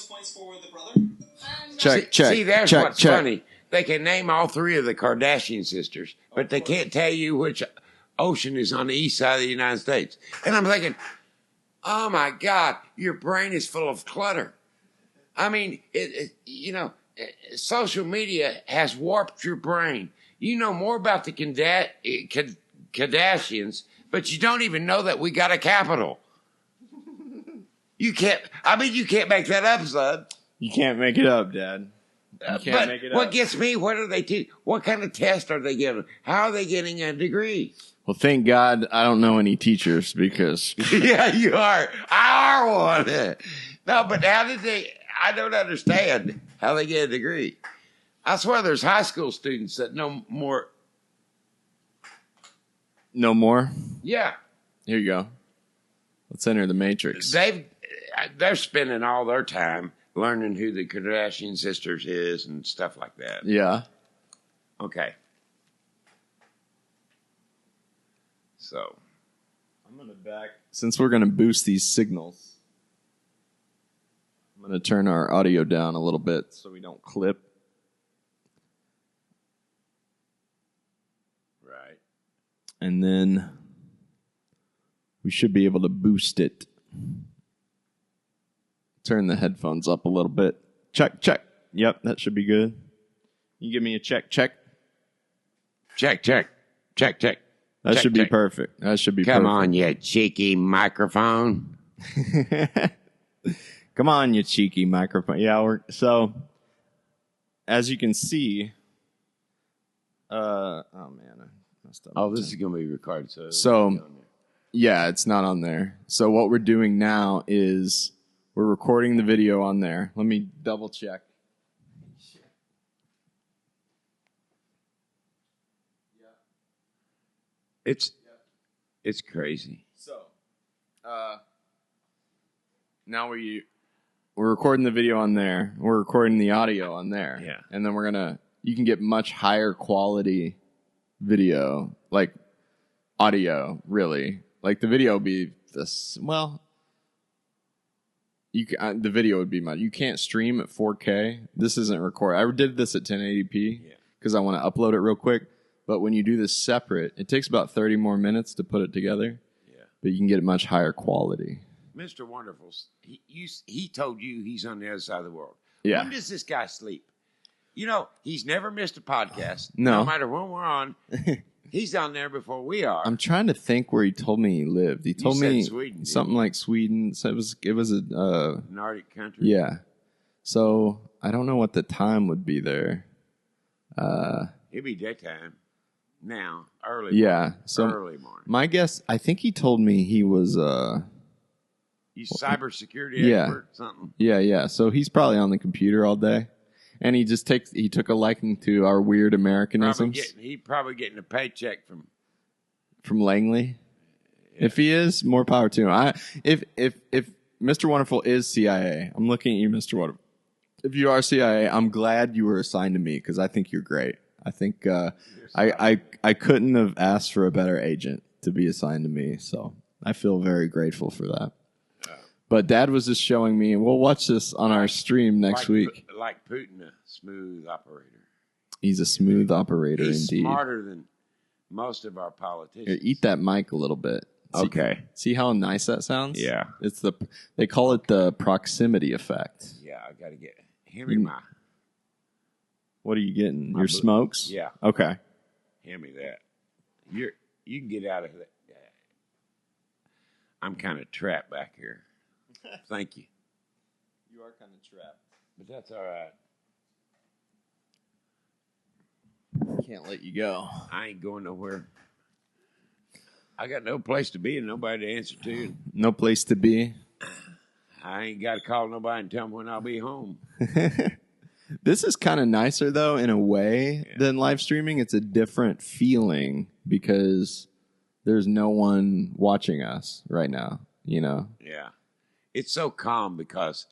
bonus points for the brother. Check. See, that's check, what's check. funny. They can name all three of the Kardashian sisters, but they can't tell you which ocean is on the east side of the United States. And I'm thinking, oh my God, your brain is full of clutter. I mean, social media has warped your brain. You know more about the Kardashians, but you don't even know that we got a capital. You can't make that up, son. You can't make it up, Dad. You can't make it up. What gets me, what are they teaching? What kind of test are they giving? How are they getting a degree? Well, thank God I don't know any teachers because... Yeah, you are. I are one. No, but how did they... I don't understand how they get a degree. I swear there's high school students that know more. No more? Yeah. Here you go. Let's enter the matrix. They're spending all their time learning who the Kardashian sisters is and stuff like that. Yeah. Okay. So. I'm going to back. Since we're going to boost these signals, I'm going to turn our audio down a little bit so we don't clip. Right. And then we should be able to boost it. Turn the headphones up a little bit. Check. Yep, that should be good. You give me a check. Check. That should be perfect. That should be Come perfect. on, you cheeky microphone. Come on, you cheeky microphone. Yeah, so as you can see, oh man, I messed up. Oh, this is going to be recorded. So yeah, it's not on there. So what we're doing now is we're recording the video on there. Let me double check. It's crazy. So, now we're recording the video on there. We're recording the audio on there. Yeah. And then you can get much higher quality video, like audio, really. Like the video would be this, well, the video would be much. You can't stream at 4K. This isn't recorded. I did this at 1080p because I want to upload it real quick. But when you do this separate, it takes about 30 more minutes to put it together. Yeah. But you can get much higher quality. Mr. Wonderful, he told you he's on the other side of the world. Yeah. When does this guy sleep? You know, he's never missed a podcast. No matter when we're on, he's down there before we are. I'm trying to think where he told me he lived. He told me Sweden, something like Sweden. So it was a Nordic country. Yeah. So I don't know what the time would be there. It'd be daytime. Now, early morning. So early morning. My guess, I think he told me he was you cybersecurity expert, something. Yeah. So he's probably on the computer all day, and he took a liking to our weird Americanisms. He probably getting a paycheck from Langley. Yeah. If he is, more power to him. If Mr. Wonderful is CIA, I'm looking at you, Mr. Wonderful. If you are CIA, I'm glad you were assigned to me because I think you're great. I think I couldn't have asked for a better agent to be assigned to me, so I feel very grateful for that. But Dad was just showing me, and we'll watch this on our stream next week. Like Putin, a smooth operator. He's a smooth operator, He's indeed. Smarter than most of our politicians. Here, eat that mic a little bit. Okay. See how nice that sounds? Yeah. They call it the proximity effect. Yeah, I got to get. Hand me my. What are you getting? Your smokes? Yeah. Okay. Hand me that. You can get out of that. I'm kind of trapped back here. Thank you. You are kind of trapped. But that's all right. Can't let you go. I ain't going nowhere. I got no place to be and nobody to answer to. No place to be. I ain't got to call nobody and tell them when I'll be home. This is kind of nicer, though, in a way than live streaming. It's a different feeling because there's no one watching us right now, you know? Yeah. It's so calm because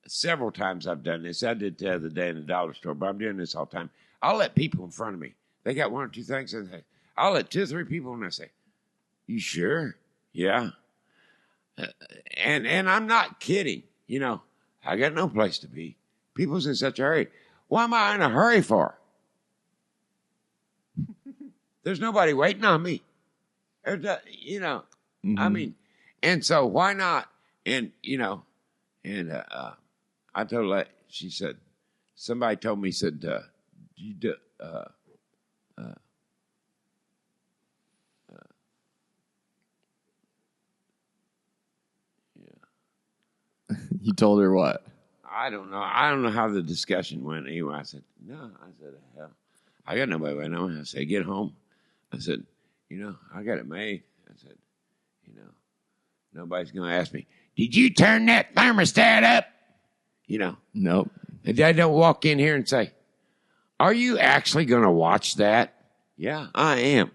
several times I've done this. I did the other day in the dollar store, but I'm doing this all the time. I'll let people in front of me. They got one or two things, and I'll let 2 or 3 people, and I say, "You sure?" Yeah. And I'm not kidding. You know, I got no place to be. People's in such a hurry. What am I in a hurry for? There's nobody waiting on me. You know, I mean, and so why not? And, you know, and I told her, she said, somebody told me, said, you do, You told her what? I don't know. I don't know how the discussion went. Anyway, I said, no. I said, hell, I got nobody waiting on me. I said, get home. I said, you know, I got it made. I said, you know, nobody's going to ask me, did you turn that thermostat up? You know. Nope. I don't walk in here and say, are you actually going to watch that? Yeah, I am.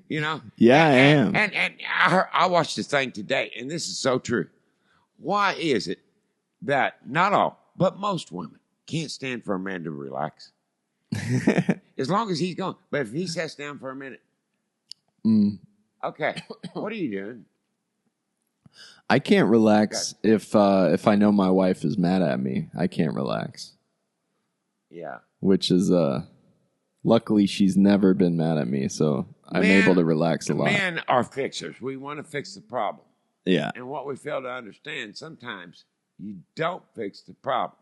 You know? Yeah, I am. And I watched the thing today, and this is so true. Why is it that not all, but most women can't stand for a man to relax? As long as he's gone. But if he sits down for a minute, okay, what are you doing? I can't relax if I know my wife is mad at me. I can't relax. Yeah. Which is luckily she's never been mad at me, so I'm able to relax a lot. Men are fixers. We want to fix the problem. Yeah. And what we fail to understand, sometimes you don't fix the problem.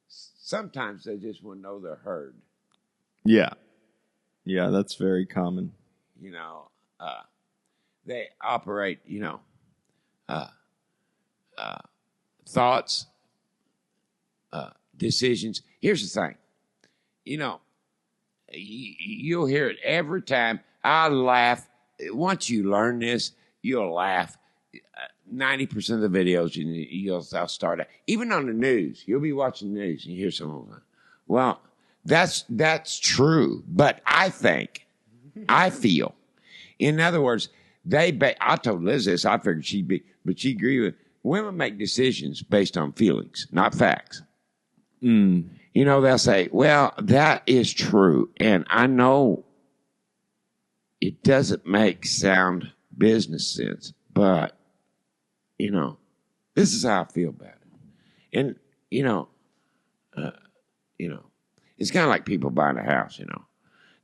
Sometimes they just want to know they're heard. Yeah. Yeah, that's very common. You know, they operate, you know, thoughts, decisions. Here's the thing. You know, you'll hear it every time. I laugh. Once you learn this, you'll laugh. 90% of the videos, I'll start out. Even on the news, you'll be watching the news and you hear someone, well, that's true. But I feel, in other words, I told Liz this, I figured but she agreed with, women make decisions based on feelings, not facts. You know, they'll say, well, that is true. And I know it doesn't make sound business sense, but, you know, this is how I feel about it. And, you know, it's kind of like people buying a house, you know.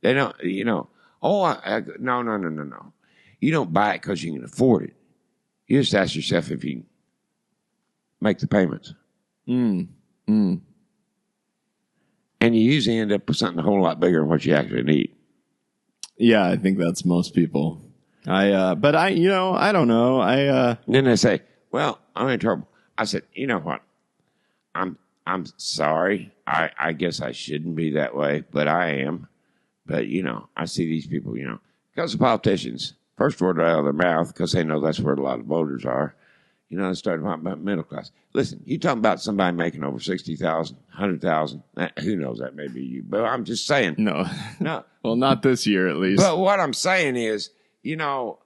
They don't, you know, no. You don't buy it because you can afford it. You just ask yourself if you can make the payments. And you usually end up with something a whole lot bigger than what you actually need. Yeah, I think that's most people. But I don't know. And then they say, well, I'm in trouble. I said, you know what? I'm sorry. I guess I shouldn't be that way, but I am. But, you know, I see these people, you know, because the politicians, first word out of their mouth, because they know that's where a lot of voters are, you know, they start talking about middle class. Listen, you talking about somebody making over 60,000, 100,000, who knows, that may be you. But I'm just saying. No. No. Well, not this year, at least. But what I'm saying is, you know,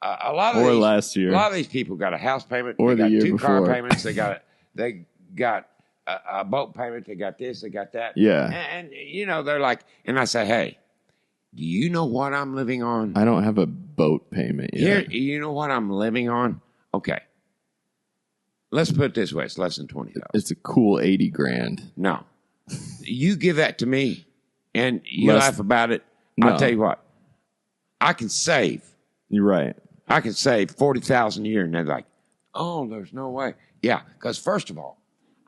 a lot of these people got a house payment, or they the got year two before. car payments, they got a boat payment, they got this, they got that. Yeah. And you know, they're like, and I say, hey, do you know what I'm living on? I don't have a boat payment yet. Here, you know what I'm living on? Okay. Let's put it this way. It's less than 20,000. It's a cool 80 grand. No. You give that to me and you laugh about it. No. I'll tell you what. I can save. You're right. I can save 40,000 a year. And they're like, oh, there's no way. Yeah. Because first of all,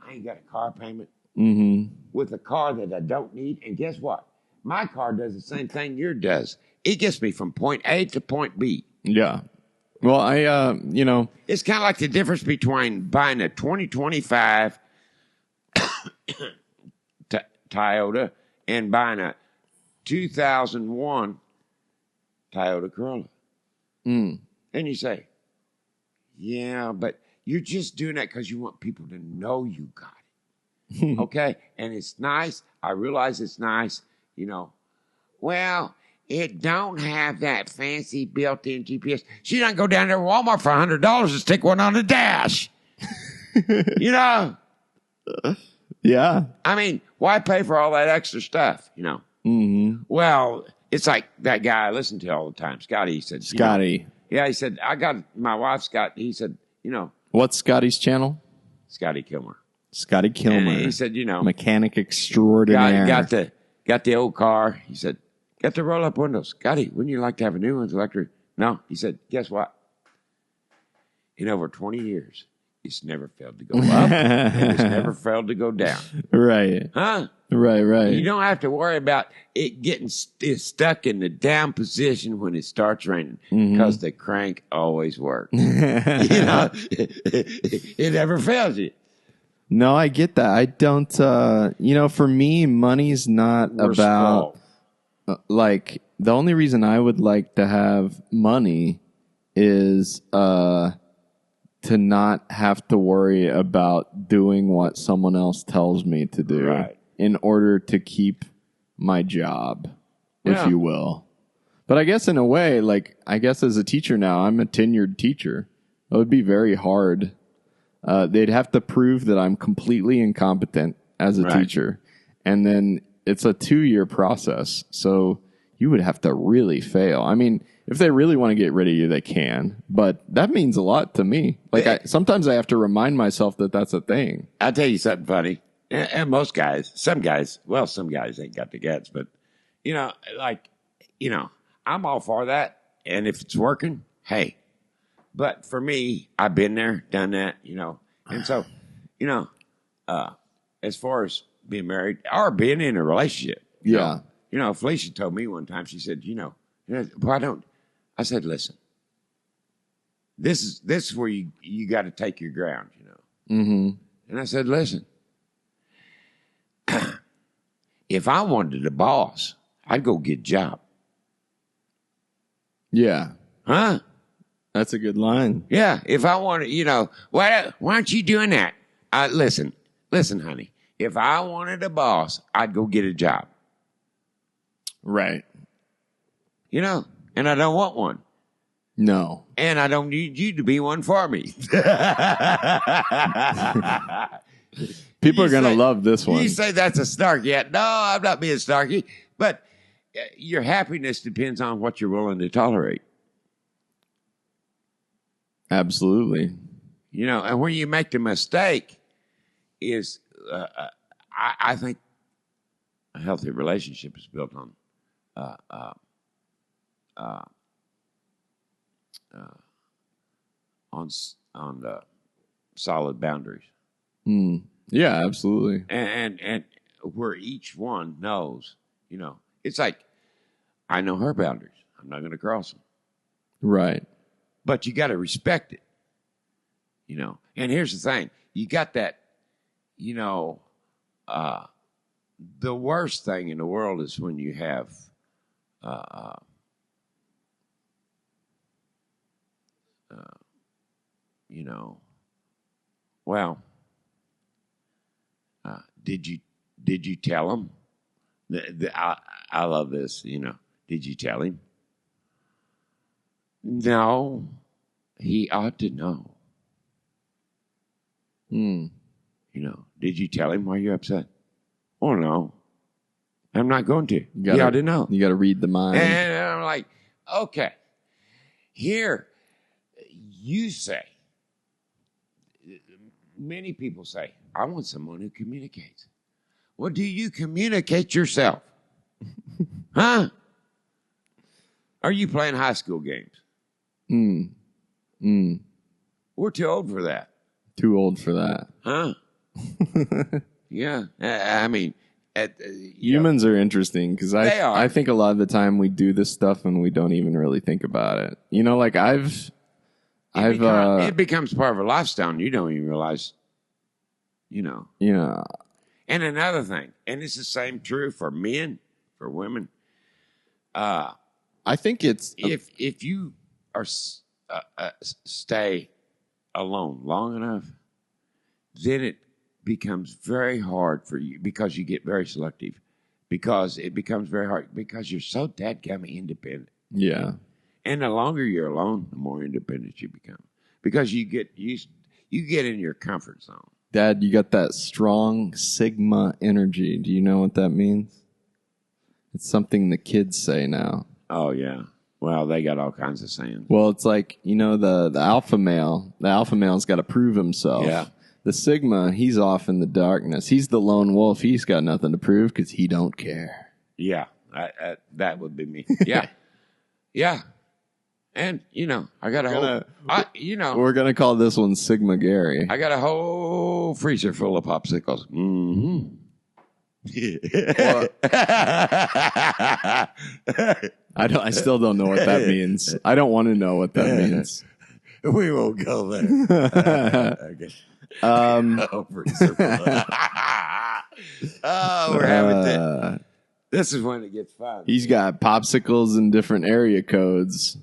I ain't got a car payment with a car that I don't need. And guess what? My car does the same thing yours does. It gets me from point A to point B. Yeah. Well, you know. It's kind of like the difference between buying a 2025 Toyota and buying a 2001 Toyota Corolla. And you say, yeah, but you're just doing that because you want people to know you got it. Okay? And it's nice. I realize it's nice. You know, well, it don't have that fancy built-in GPS. She doesn't go down there to Walmart for $100 and stick one on the dash. You know? Yeah. I mean, why pay for all that extra stuff, you know? Well, it's like that guy I listen to all the time, Scotty. He said, Scotty. You know, yeah, he said, I got my wife's got, he said, you know. What's Scotty's channel? Scotty Kilmer. Scotty Kilmer. And he said, mechanic extraordinaire. got the old car. He said, got the roll-up windows. Scotty, wouldn't you like to have a new one? Electric? No. He said, guess what? In over 20 years, it's never failed to go up, and it's never failed to go down. Right. Huh? Right. You don't have to worry about it getting stuck in the down position when it starts raining because the crank always works. It never fails you. No, I get that. I don't, for me, money's not about, the only reason I would like to have money is to not have to worry about doing what someone else tells me to do in order to keep my job, if you will. But I guess in a way, as a teacher now, I'm a tenured teacher. It would be very hard. They'd have to prove that I'm completely incompetent as a teacher. And then it's a 2-year process. So you would have to really fail. I mean, if they really want to get rid of you, they can. But that means a lot to me. Sometimes I have to remind myself that that's a thing. I'll tell you something funny. And some guys ain't got the guts. But, I'm all for that. And if it's working, hey. But for me, I've been there, done that, And so, as far as being married or being in a relationship. Felicia told me one time, she said, why don't, I said, listen, this is where you got to take your ground, And I said, listen, if I wanted a boss, I'd go get a job. Yeah. Huh? That's a good line. Yeah. If I wanted, why aren't you doing that? Listen, honey. If I wanted a boss, I'd go get a job. Right. And I don't want one. No. And I don't need you to be one for me. People are going to love this one. You say that's a snarky. Yeah, no, I'm not being snarky. But your happiness depends on what you're willing to tolerate. Absolutely. And when you make the mistake is, I think a healthy relationship is built on solid boundaries. Yeah, absolutely. And where each one knows, it's like, I know her boundaries. I'm not going to cross them. Right. But you got to respect it, And here's the thing. You got that, the worst thing in the world is when you have did you tell him? I love this, Did you tell him? No, he ought to know. Did you tell him why you're upset? Oh, no. I'm not going to. He ought to know. You got to read the mind. And I'm like, okay. Here, you say, many people say, I want someone who communicates. Well, do you communicate yourself? Huh? Are you playing high school games? We're too old for that. Too old for that. Huh? Yeah. I mean, humans are interesting because I think a lot of the time we do this stuff and we don't even really think about it. It becomes part of a lifestyle and you don't even realize, Yeah. And another thing, and it's the same true for men, for women. I think it's if you are stay alone long enough, then it becomes very hard for you because you get very selective. Because it becomes very hard because you're so dadgummit independent. Yeah. And the longer you're alone, the more independent you become because you get in your comfort zone. Dad, you got that strong Sigma energy. Do you know what that means? It's something the kids say now. Oh, yeah. Well, they got all kinds of sayings. Well, it's like, the alpha male. The alpha male's got to prove himself. Yeah. The Sigma, he's off in the darkness. He's the lone wolf. He's got nothing to prove because he don't care. Yeah, that would be me. Yeah, yeah. And I got We're gonna call this one Sigma Gary. I got a whole freezer full of popsicles. Mm-hmm. I still don't know what that means. I don't want to know what that means. We won't go there. Okay. Freezer full. We're having this. This is when it gets fun. He's got popsicles in different area codes.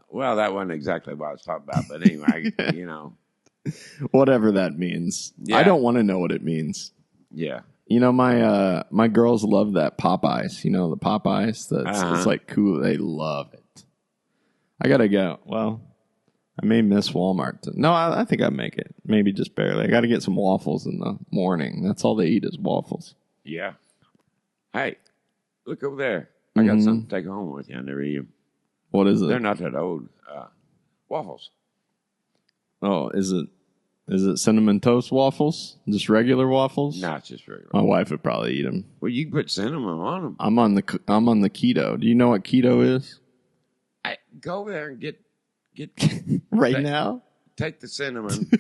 Well, that wasn't exactly what I was talking about, but anyway, Whatever that means. Yeah. I don't want to know what it means. Yeah. My girls love that Popeyes. The Popeyes? It's like cool. They love it. I got to go. Well, I may miss Walmart. No, I think I make it. Maybe just barely. I got to get some waffles in the morning. That's all they eat is waffles. Yeah. Hey, look over there. I got something to take home with you. I never eat them. What is it? They're not that old. Waffles. Oh, is it cinnamon toast waffles? Just regular waffles? No, it's just regular. My wife would probably eat them. Well, you can put cinnamon on them. I'm on the keto. Do you know what keto is? Go over there and get now. Take the cinnamon.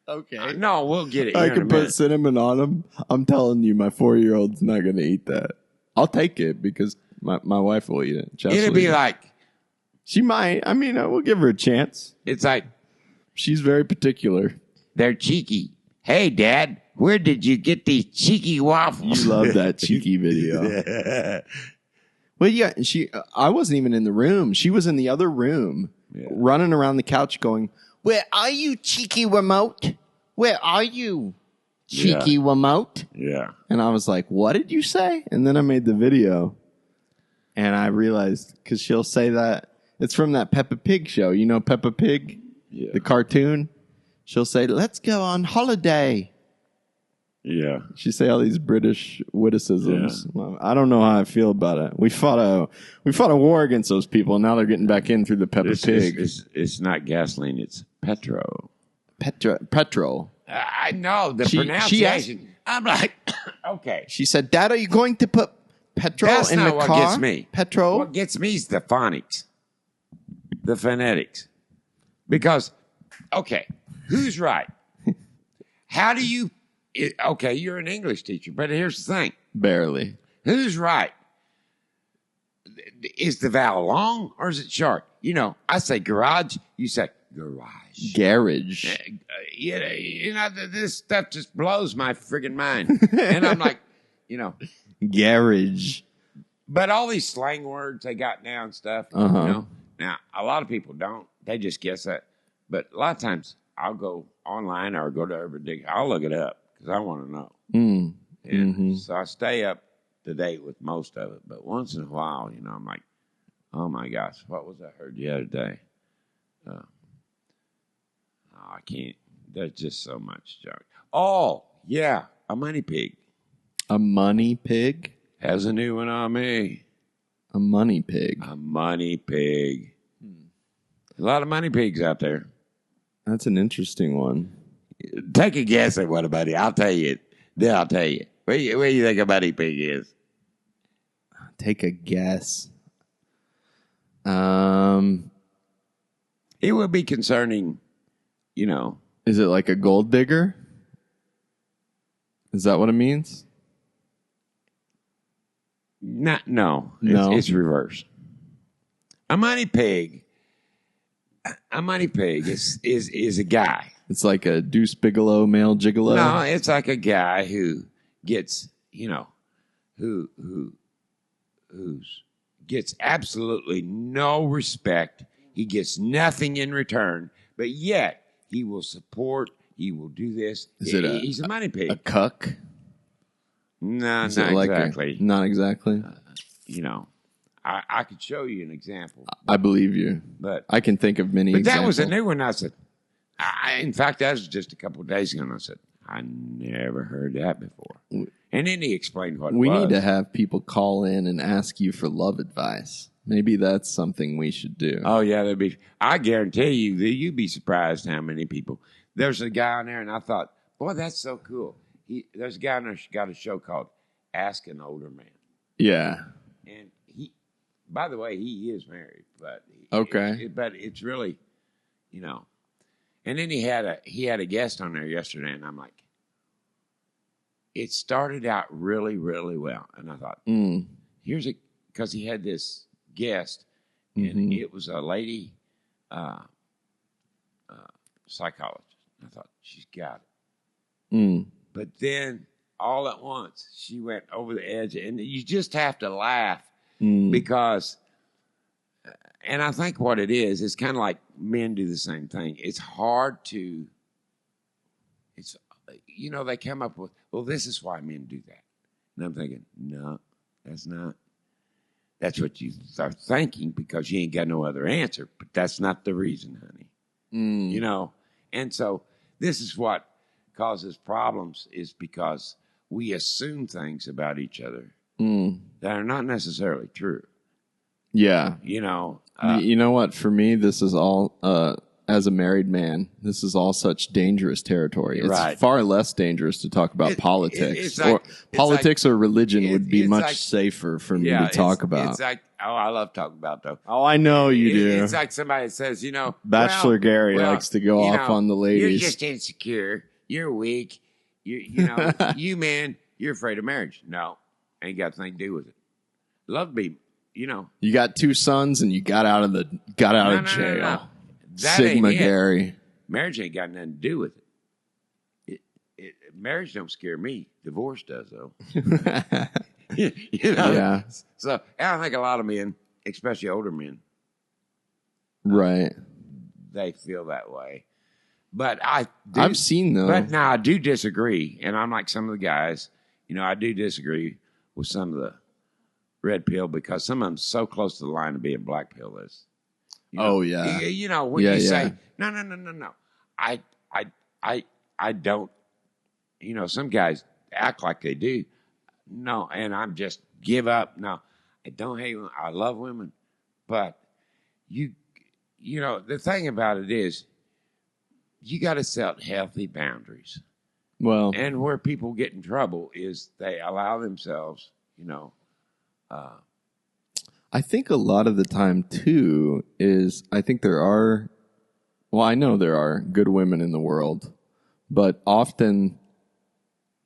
Okay. No, we'll get it. I can put cinnamon on them. I'm telling you, my 4-year-old's not going to eat that. I'll take it because my wife will eat it. It'll be like. She might. I mean, we'll give her a chance. It's like. She's very particular. They're cheeky. Hey, Dad, where did you get these cheeky waffles? You love that cheeky video. Well, yeah, I wasn't even in the room. She was in the other room, running around the couch going, "Where are you, cheeky remote? Where are you, cheeky remote?" Yeah. And I was like, "What did you say?" And then I made the video, and I realized, because she'll say that. It's from that Peppa Pig show. You know Peppa Pig? Yeah. The cartoon? She'll say, "Let's go on holiday." Yeah. She say all these British witticisms. Yeah. Well, I don't know how I feel about it. We fought a war against those people, and now they're getting back in through the Peppa Pig. It's not gasoline, it's petrol. Petrol. I know the pronunciation. I'm like, okay. She said, "Dad, are you going to put petrol That's in not the what car?" Gets me. Petrol. What gets me is the phonics, the phonetics. Because, okay, who's right? How do you? Okay, you're an English teacher, but here's the thing. Barely. Who's right? Is the vowel long or is it short? I say garage, you say garage. Garage. This stuff just blows my friggin' mind. And I'm like, Garage. But all these slang words they got now and stuff, Now, a lot of people don't. They just guess that. But a lot of times I'll go online or go to Urban Dictionary. I'll look it up because I want to know. And so I stay up to date with most of it. But once in a while, I'm like, oh my gosh, what was I heard the other day? I can't. There's just so much junk. Oh, yeah, a money pig. A money pig? Has a new one on me. A money pig. A money pig. A lot of money pigs out there. That's an interesting one. Take a guess at what a money. I'll tell you. Then I'll tell you. Where do you think a money pig is? Take a guess. It would be concerning, Is it like a gold digger? Is that what it means? No. It's reverse. A money pig is a guy. It's like a Deuce Bigelow, male gigolo? No, it's like a guy who gets, who gets absolutely no respect. He gets nothing in return, but yet he will support, he will do this. He's a money pig. A cuck? No, not exactly. Not exactly? I could show you an example. I believe you. But I can think of many examples. That was a new one. I said, in fact, that was just a couple of days ago, and I said, I never heard that before. And then he explained what it was. We need to have people call in and ask you for love advice. Maybe that's something we should do. Oh, yeah. I guarantee you that you'd be surprised how many people. there's a guy on there, and I thought, boy, that's so cool. There's a guy on there who's got a show called Ask an Older Man. Yeah. And by the way, he is married, but but it's really, you know. And then he had a guest on there yesterday, and I'm like, it started out really, really well, and I thought, because he had this guest, and it was a lady psychologist. I thought, she's got it. But then all at once, she went over the edge, and you just have to laugh because, and I think what it is, it's kind of like men do the same thing. It's hard to, they come up with, well, this is why men do that. And I'm thinking, no, that's not. That's what you are thinking because you ain't got no other answer. But that's not the reason, honey. And so this is what causes problems is because we assume things about each other that are not necessarily true. Yeah. You know what? For me, this is all, as a married man, this is all such dangerous territory. It's far less dangerous to talk about politics. Politics or religion would be much safer for me to talk about. It's like, I love talking about though. Oh, I know you do. It's like somebody says, Bachelor Gary likes to go off on the ladies. You're just insecure. You're weak. You man, you're afraid of marriage. No, ain't got a thing to do with it. Love to be, You got 2 sons and you got out of jail. No. Sigma Gary. Marriage ain't got nothing to do with it. Marriage don't scare me. Divorce does, though. Yeah. So I think a lot of men, especially older men, right, they feel that way. But I've seen though. But now I do disagree, and I'm like some of the guys. I do disagree with some of the red pill because some of them so close to the line of being black pill is. Oh yeah. When you say no. I don't. Some guys act like they do. No, and I'm just give up. No, I don't hate women. I love women, but the thing about it is, you got to set healthy boundaries. Well, and where people get in trouble is they allow themselves, I think a lot of the time, too, is I think I know there are good women in the world, but often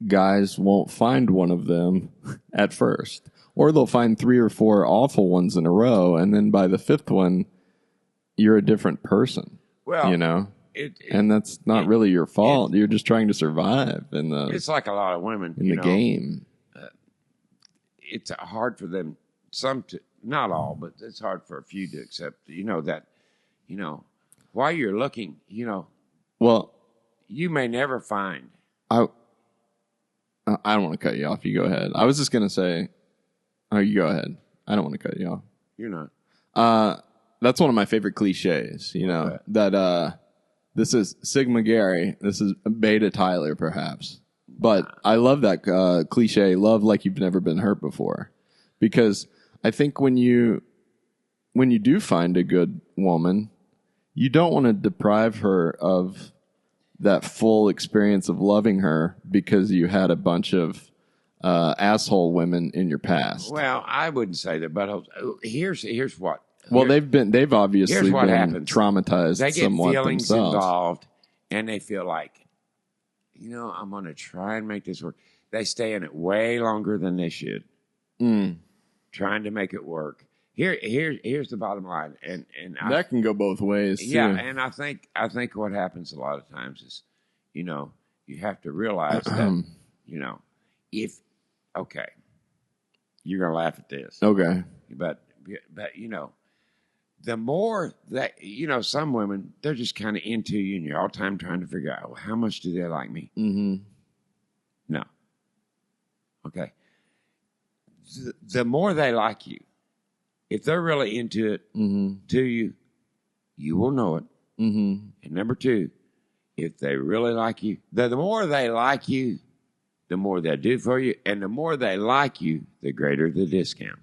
guys won't find one of them at first. Or they'll find 3 or 4 awful ones in a row, and then by the 5th one, you're a different person. Well, and that's not really your fault. You're just trying to survive it's like a lot of women in the game. It's hard for them, not all, but it's hard for a few to accept, that, while you're looking, well, you may never find. I don't want to cut you off. You go ahead. I was just going to say, you go ahead. I don't want to cut you off. You're not. That's one of my favorite cliches, that this is Sigma Gary. This is Beta Tyler, perhaps. But I love that cliche, love like you've never been hurt before. Because I think when you do find a good woman, you don't want to deprive her of that full experience of loving her because you had a bunch of asshole women in your past. Well, I wouldn't say that, but here's what. Well, they've obviously been traumatized. They get somewhat feelings themselves. involved, and they feel like, I'm going to try and make this work. They stay in it way longer than they should, trying to make it work. Here's the bottom line, and that can go both ways. Yeah, too. and I think what happens a lot of times is, you have to realize that, if you're gonna laugh at this, but the more that some women, they're just kind of into you, and you're all the time trying to figure out, well, how much do they like me? Mm-hmm. No, the more they like you. If they're really into it to you, you will know it. Mm-hmm. And number 2, if they really like you, the more they like you, the more they do for you. And the more they like you, the greater the discount.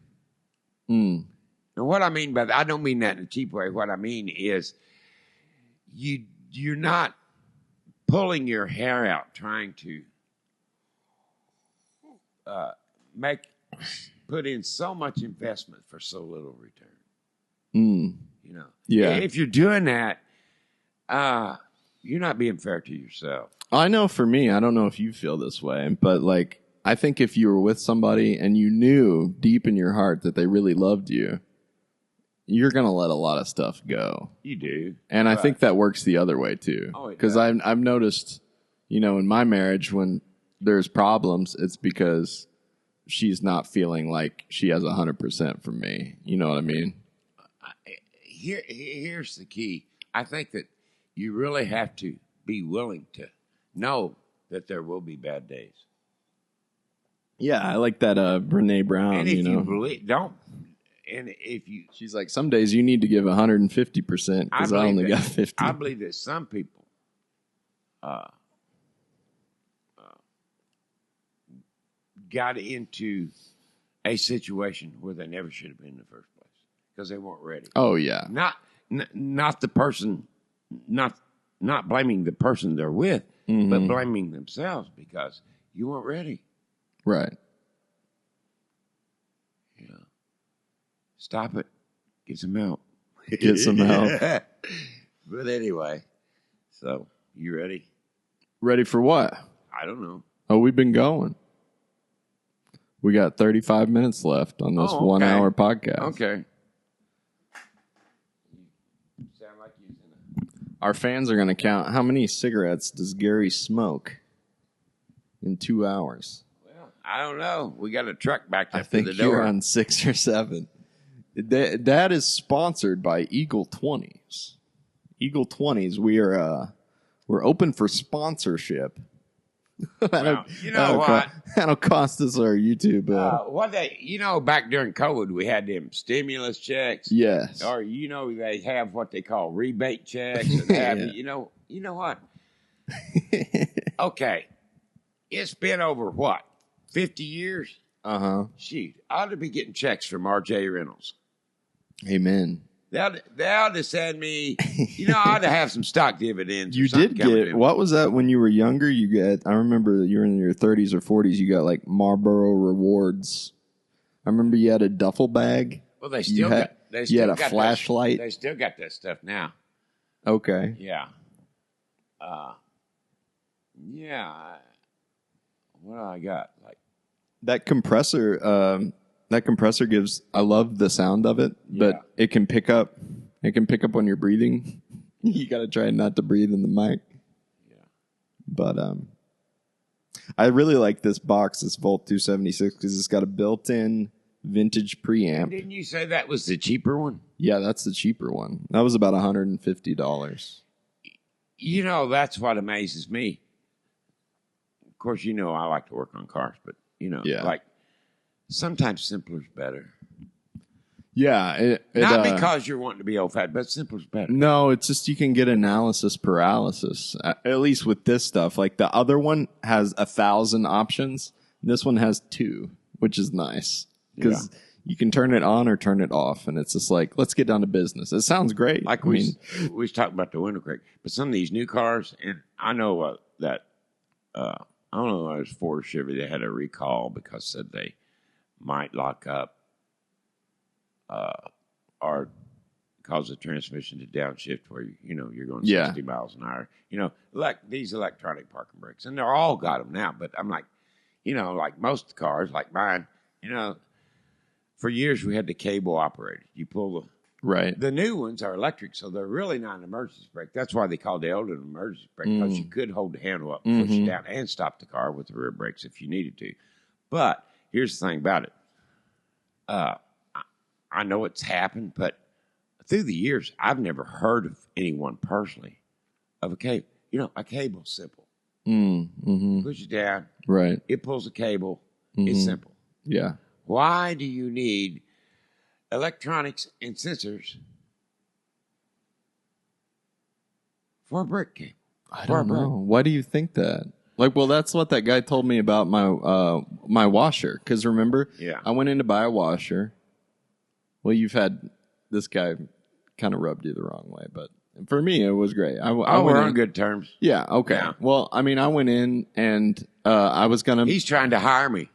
Mm. And what I mean by that, I don't mean that in a cheap way. What I mean is you're not pulling your hair out trying to put in so much investment for so little return. You know, Yeah. If you're doing that, you're not being fair to yourself. I know for me, I don't know if you feel this way, but like, I think if you were with somebody and you knew deep in your heart that they really loved you, you're going to let a lot of stuff go. You do. And I think that works the other way too. Because I've noticed, you know, in my marriage, when there's problems, it's because she's not feeling like she has 100% from me. You know what I mean? Here's the key. I think that you really have to be willing to know that there will be bad days. Yeah, I like that Brene Brown. And if you believe, don't. And if you, she's like, some days you need to give 150% because I only got 50. I believe that some people got into a situation where they never should have been in the first place because they weren't ready. Oh yeah, not the person, not blaming the person they're with, but blaming themselves because you weren't ready. Right. Yeah. Stop it. Get some help. Get some help. But anyway, so you ready? Ready for what? I don't know. Oh, we've been going. We got 35 minutes left on this 1 hour podcast. Okay. You sound like you're Our fans are going to count how many cigarettes does Gary smoke in 2 hours. Well, I don't know. We got a truck backed up I think to the door. you're on 6 or 7. That is sponsored by Eagle 20s. Eagle 20s. We're open for sponsorship. Well, you know what? That'll cost us our YouTube. Back during COVID, we had them stimulus checks. Yes. Or they have what they call rebate checks. And have, you know what? Okay, it's been over what, 50 years? Shoot, I ought to be getting checks from RJ Reynolds. Amen. They ought to send me, I ought to have some stock dividends. You did get, what was that when you were younger? I remember you were in your 30s or 40s, you got like Marlboro Rewards. I remember you had a duffel bag. Well, they still got a flashlight. They still got that stuff now. Okay. Yeah. What do I got? Like that compressor. That compressor gives. I love the sound of it, but it can pick up. It can pick up when you're breathing. You got to try not to breathe in the mic. Yeah. But I really like this box, this Volt 276, because it's got a built-in vintage preamp. Didn't you say that was the cheaper one? Yeah, that's the cheaper one. That was about $150. That's what amazes me. Of course, I like to work on cars, but like sometimes simpler's better. Yeah, not because you're wanting to be old-fashioned, but simpler's better. No, it's just you can get analysis paralysis. At least with this stuff, like the other one has 1,000 options. This one has 2, which is nice because you can turn it on or turn it off, and it's just like, let's get down to business. It sounds great. Like we was talking about the window crack, but some of these new cars, and I know that I don't know, it was Ford or Chevy. They had a recall because said they might lock up or cause the transmission to downshift where you're going 60 miles an hour. Like these electronic parking brakes, and they're all got them now. But I'm like, like most cars, like mine, for years we had the cable operated. You pull the new ones are electric, so they're really not an emergency brake. That's why they called the older an emergency brake, because you could hold the handle up, push it down, and stop the car with the rear brakes if you needed to. But here's the thing about it. I know it's happened, but through the years, I've never heard of anyone personally of a cable. A cable's simple. Push it down. Right. It pulls a cable. It's simple. Yeah. Why do you need electronics and sensors for a brake cable? I don't know. Why do you think that? Like, well, that's what that guy told me about my washer. Because remember, I went in to buy a washer. Well, you've had this guy kind of rubbed you the wrong way, but For me, it was great. I we're went on in, good terms. Yeah. Okay. Yeah. Well, I mean, I went in and I was gonna. He's trying to hire me.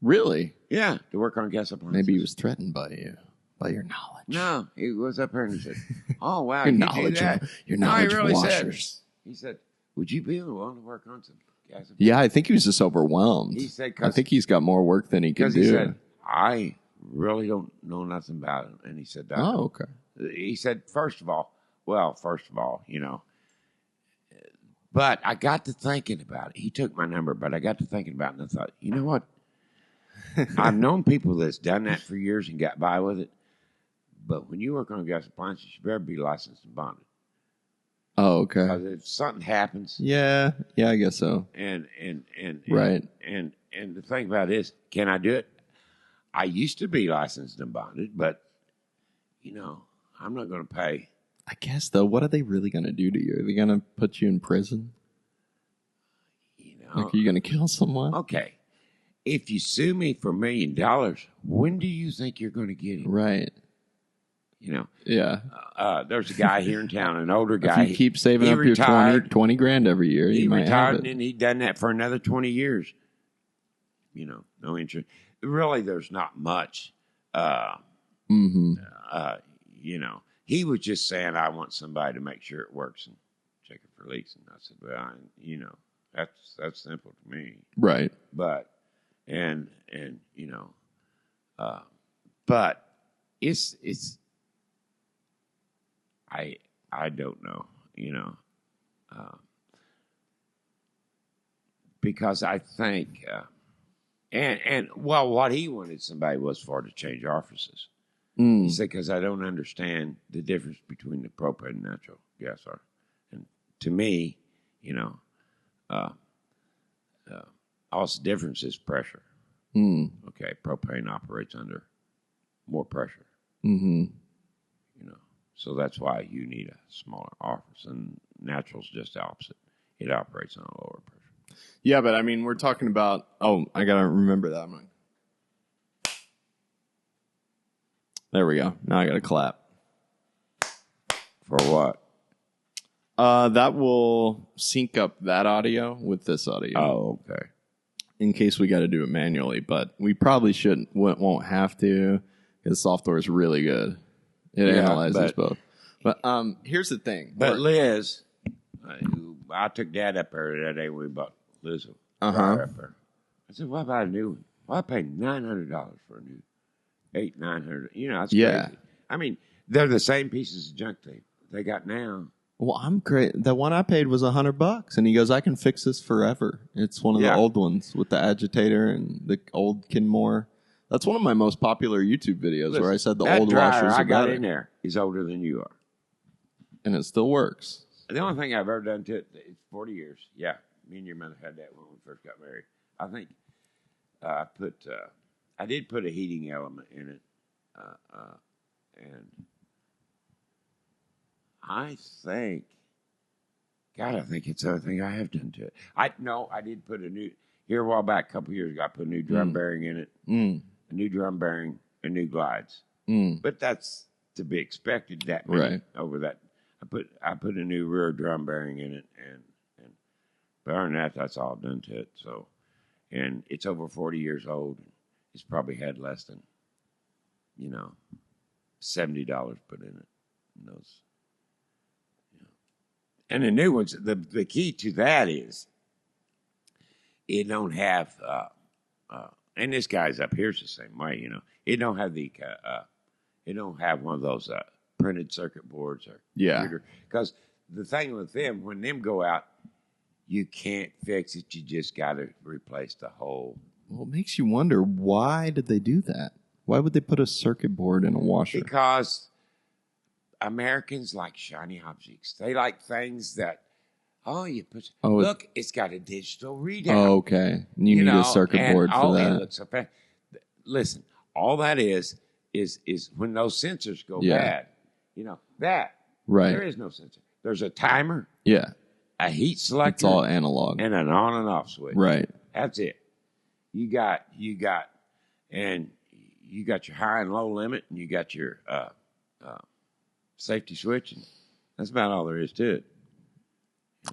Really? Yeah, to work on gas appliances. Maybe he was threatened by you, by your knowledge. No, he was up here and he said, "Oh wow, your you knowledge do that." of your knowledge he really of washers. He said, "Would you be willing to work on some gas appliances?" Yeah, I think he was just overwhelmed. He said, I think he's got more work than he can do. He said, "I really don't know nothing about it," and he said, that. "Oh, okay." He said, first of all, you know, but I got to thinking about it. He took my number, but I got to thinking about it, and I thought, you know what? I've known people that's done that for years and got by with it, but when you work on gas appliances, you better be licensed and bonded. Oh, okay. Because if something happens, yeah, I guess so. And right, and the thing about it is, can I do it? I used to be licensed and bonded, but you know, I'm not going to pay. I guess, though, what are they really going to do to you? Are they going to put you in prison? You know, like, are you going to kill someone? Okay. If you sue me for $1 million, when do you think you're going to get it? Right. You know? Yeah. There's a guy here in town, an older guy. If you keep saving up your 20 grand every year, you might have it. He retired, and then he'd done that for another 20 years. You know, no interest. Really, there's not much. You know, he was just saying, I want somebody to make sure it works and check it for leaks. And I said, well, you know, that's simple to me. Right. But, and you know, but it's, I don't know, you know, because I think, and well, what he wanted somebody was for to change offices. He said, because I don't understand the difference between the propane and natural gas are. And to me, you know, all the difference is pressure. Okay, propane operates under more pressure. You know, so that's why you need a smaller office. And natural's just the opposite. It operates on a lower pressure. Yeah, but I mean, we're talking about, I got to remember that. There we go. Now I got to clap. For what? That will sync up that audio with this audio. Oh, okay. In case we got to do it manually, but we probably won't have to because the software is really good. It analyzes both. But here's the thing. But Liz, I took Dad up there that day when we bought Liz. Up there. I said, what about a new one? Well, I paid $900 for a new 900. You know, that's crazy. I mean, they're the same pieces of junk they got now. Well, I'm great. The one I paid was $100, and he goes, "I can fix this forever." It's one of the old ones with the agitator and the old Kenmore. That's one of my most popular YouTube videos where I said the old washers are I got better. in there. He's older than you are, and it still works. The only thing I've ever done to it is 40 years. Yeah, me and your mother had that when we first got married. I think I did put a heating element in it, and I think it's the other thing I have done to it. I did put here a while back, a couple years ago, I put a new drum bearing in it, a new drum bearing, and new glides. But that's to be expected. That many over that. I put a new rear drum bearing in it, and but other than that, that's all done to it. So, and it's over 40 years old. It's probably had less than, $70 put in it. And those, and the new ones. The key to that is it don't have. And this guy's up here's the same way. It don't have it don't have one of those printed circuit boards or computer. Because the thing with them, when them go out, you can't fix it. You just got to replace the whole. Well, it makes you wonder, why did they do that? Why would they put a circuit board in a washer? Because Americans like shiny objects. They like things that, look, it's got a digital readout. Oh, okay. You need a circuit board for that. It looks so fast. Listen, all that is when those sensors go bad. That. Right. There is no sensor. There's a timer. Yeah. A heat selector. It's all analog. And an on and off switch. Right. That's it. You got your high and low limit, and you got your safety switch, and That's about all there is to it.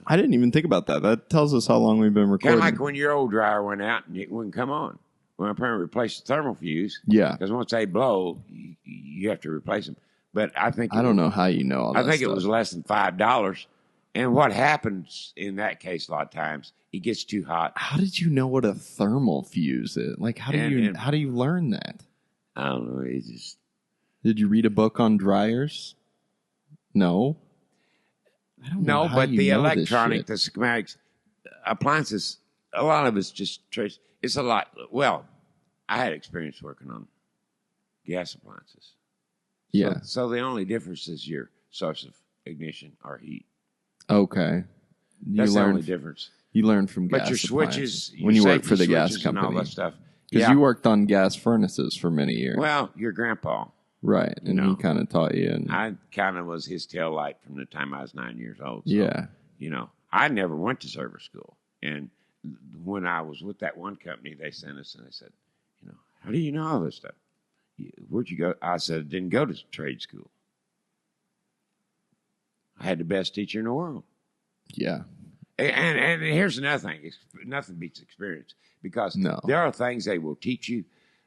I didn't even think about that. That tells us how long we've been Kind recording. of like when your old dryer went out and it wouldn't come on. When my parent replaced the thermal fuse. Yeah. Because once they blow, you have to replace them. But I think I don't know how you know all that I think stuff. it was less than $5. And what happens in that case a lot of times, it gets too hot. How did you know what a thermal fuse is? Like, how do you learn that? I don't know. It just Did you read a book on dryers? No. I don't know no, how but you the know this electronic, shit. the schematics, appliances. A lot of it's just trace. It's a lot. Well, I had experience working on gas appliances. Yeah. So the only difference is your source of ignition or heat. Okay. That's the only difference. You learn from gas But your appliances switches, when you your work for the safety gas switches and company. all that stuff. Because you worked on gas furnaces for many years. Well, your grandpa. Right. And know, he kind of taught you. And I kind of was his tail light from the time I was 9 years old. So, yeah. You know, I never went to service school. And when I was with that one company, they sent us and they said, you know, how do you know all this stuff? Where'd you go? I said, I didn't go to trade school. I had the best teacher in the world. Yeah. And here's another thing. Nothing beats experience. Because there are things they will teach you,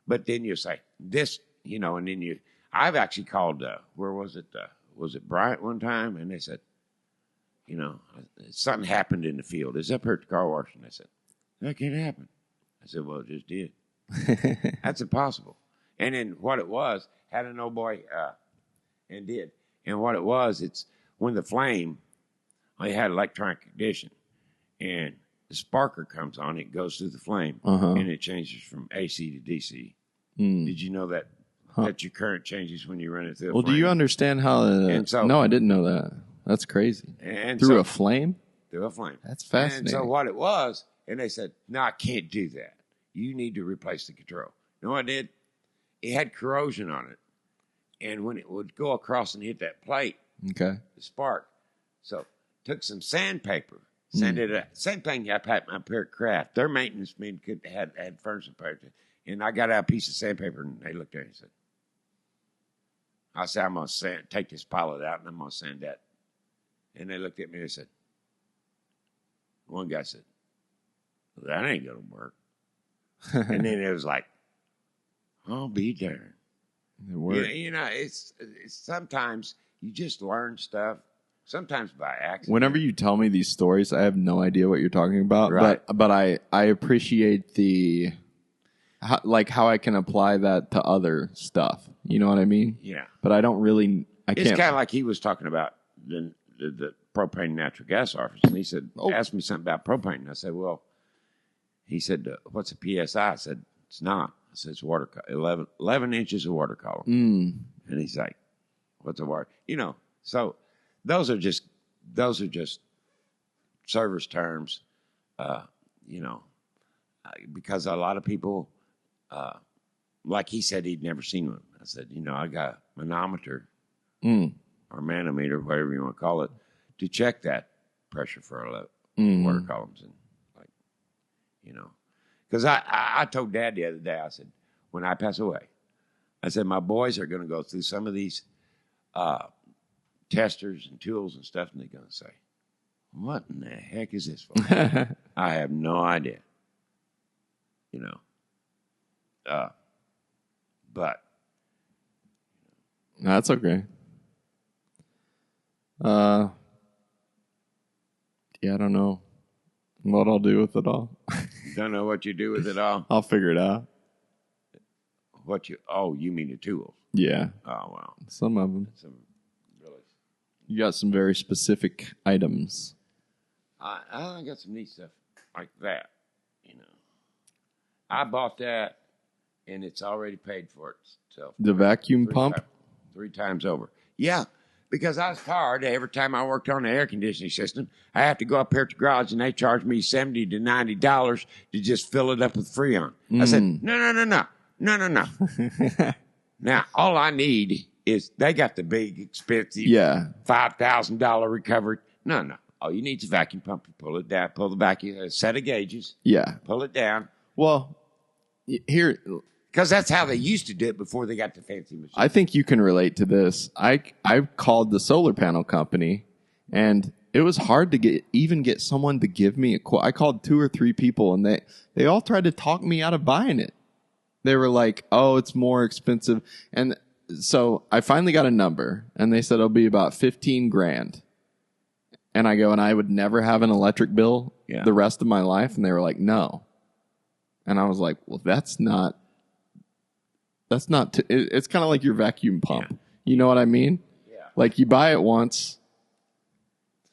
but then you say, this, you know, and then I've actually called, where was it? Was it Bryant one time? And they said, you know, something happened in the field. It's up here at the car wash. And they said, that can't happen. I said, well, it just did. That's impossible. And then what it was, had an old boy, and did. And what it was, it's when the flame, they had electronic ignition, and the sparker comes on, it goes through the flame, and it changes from AC to DC. Did you know that? That your current changes when you run it through a flame? Do you understand how... no, I didn't know that. That's crazy. And through a flame? Through a flame. That's fascinating. And so what it was, and they said, no, I can't do that. You need to replace the control. You know what I did? It had corrosion on it. And when it would go across and hit that plate, the spark. So took some sandpaper, sanded it up. Same thing I packed my pair of Kraft. Their maintenance men had furnace paper. And I got out a piece of sandpaper, and they looked at it and said, I said, I'm going to take this pilot out, and I'm going to sand that. And they looked at me and they said, one guy said, well, that ain't going to work. And then it was like, I'll be darned. You know, it's sometimes you just learn stuff, sometimes by accident. Whenever you tell me these stories, I have no idea what you're talking about. Right. But I appreciate how I can apply that to other stuff. You know what I mean? Yeah. But I don't really. It's kind of like he was talking about the propane and natural gas offers. And he said, asked me something about propane. And I said, well, he said, what's a PSI? I said, it's not. I said, it's water, 11 inches of water column. And he's like, what's a water? You know, so those are just service terms, you know, because a lot of people, like he said, he'd never seen one. I said, you know, I got a manometer or manometer, whatever you want to call it, to check that pressure for water columns. And like, you know, because I told Dad the other day, I said, when I pass away, I said, my boys are going to go through some of these testers and tools and stuff, and they're going to say, what in the heck is this for? I have no idea. You know, but that's okay. Yeah, I don't know what I'll do with it all. Don't know what you do with it all? I'll figure it out. You mean the tools? Yeah. Oh, well. Some of them. Really. You got some very specific items. I got some neat stuff like that, you know. I bought that, and it's already paid for itself. The vacuum pump? 3 times over. Yeah, because I was tired. Every time I worked on the air conditioning system, I have to go up here to the garage, and they charge me $70 to $90 to just fill it up with Freon. I said, no. Now, all I need is they got the big, expensive $5,000 recovery. No. All you need is a vacuum pump. You pull it down, pull the vacuum, a set of gauges. Yeah. Pull it down. Well, here... Because that's how they used to do it before they got the fancy machine. I think you can relate to this. I called the solar panel company And it was hard to get someone to give me a quote. I called 2 or 3 people, and they all tried to talk me out of buying it. They were like, "Oh, it's more expensive." And so I finally got a number, and they said it'll be about 15 grand. And I go, and I would never have an electric bill the rest of my life. And they were like, "No." And I was like, "Well, that's not. It's kind of like your vacuum pump. Yeah. You know what I mean? Yeah. Like you buy it once."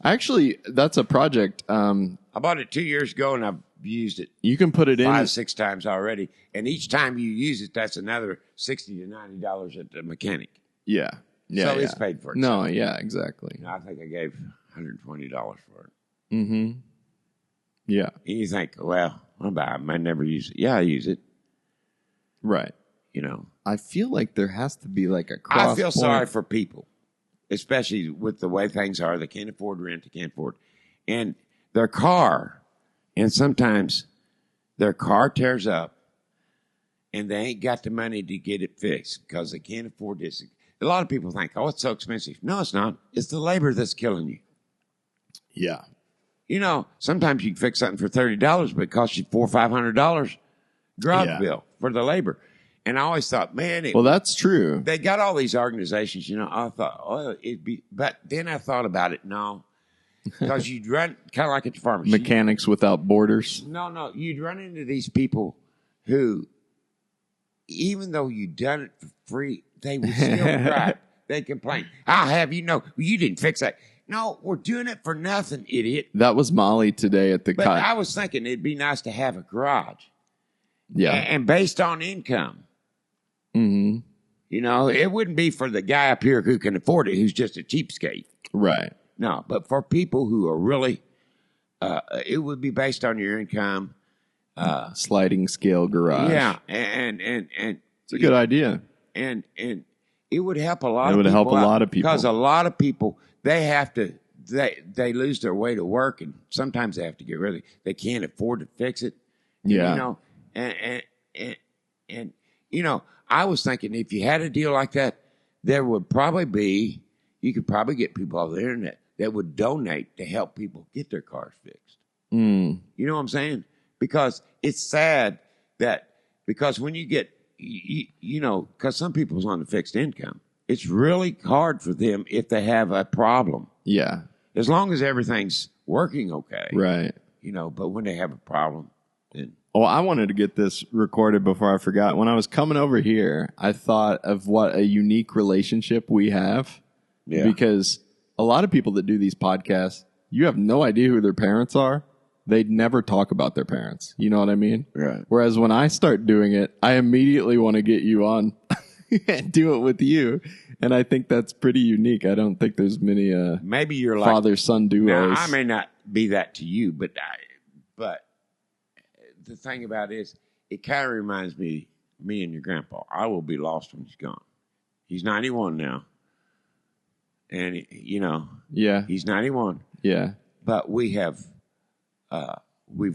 Actually, that's a project. I bought it 2 years ago, and I've used it. You can put it 5, 6 times already, and each time you use it, that's another $60 to $90 at the mechanic. Yeah, so it's paid for itself. No, yeah, exactly. I think I gave $120 for it. Mm-hmm. Yeah. And you think, well, I might never use it. Yeah, I use it. Right. You know, I feel like there has to be like a cross. I feel sorry for people, especially with the way things are. They can't afford rent. They can't afford, and their car, and sometimes their car tears up, and they ain't got the money to get it fixed because they can't afford this. A lot of people think, "Oh, it's so expensive." No, it's not. It's the labor that's killing you. Yeah. You know, sometimes you can fix something for $30, but it costs you $400 or $500 garage bill for the labor. And I always thought, man, well, that's true. They got all these organizations, you know. I thought, oh, it'd be, but then I thought about it. No, because you'd run kind of like at the pharmacy. Mechanics Without Borders. No, you'd run into these people who, even though you'd done it for free, they would still cry. They complain. I'll have you know, you didn't fix that. No, we're doing it for nothing, idiot. That was Molly today at the. But I was thinking it'd be nice to have a garage. Yeah, and based on income. Mm-hmm. You know, it wouldn't be for the guy up here who can afford it, who's just a cheapskate. Right. No, but for people who are really, it would be based on your income. Sliding scale garage. Yeah, and it's a good idea. And it would help a lot. It would help a lot of people because a lot of people they lose their way to work, and sometimes they have to get rid of it. They can't afford to fix it. Yeah. You know, and you know. I was thinking if you had a deal like that, there would probably be, you could probably get people off the internet that would donate to help people get their cars fixed. Mm. You know what I'm saying? Because it's sad that, because when you get, you know, because some people's on the fixed income, it's really hard for them if they have a problem. Yeah. As long as everything's working okay. Right. You know, but when they have a problem, then. Oh, I wanted to get this recorded before I forgot. When I was coming over here, I thought of what a unique relationship we have. Yeah. Because a lot of people that do these podcasts, you have no idea who their parents are. They'd never talk about their parents. You know what I mean? Right. Whereas when I start doing it, I immediately want to get you on and do it with you. And I think that's pretty unique. I don't think there's many maybe you're father-son duos. Now, I may not be that to you, but the thing about it is, it kind of reminds me and your grandpa. I will be lost when he's gone. He's 91 now. And, you know, yeah, he's 91. Yeah. But we've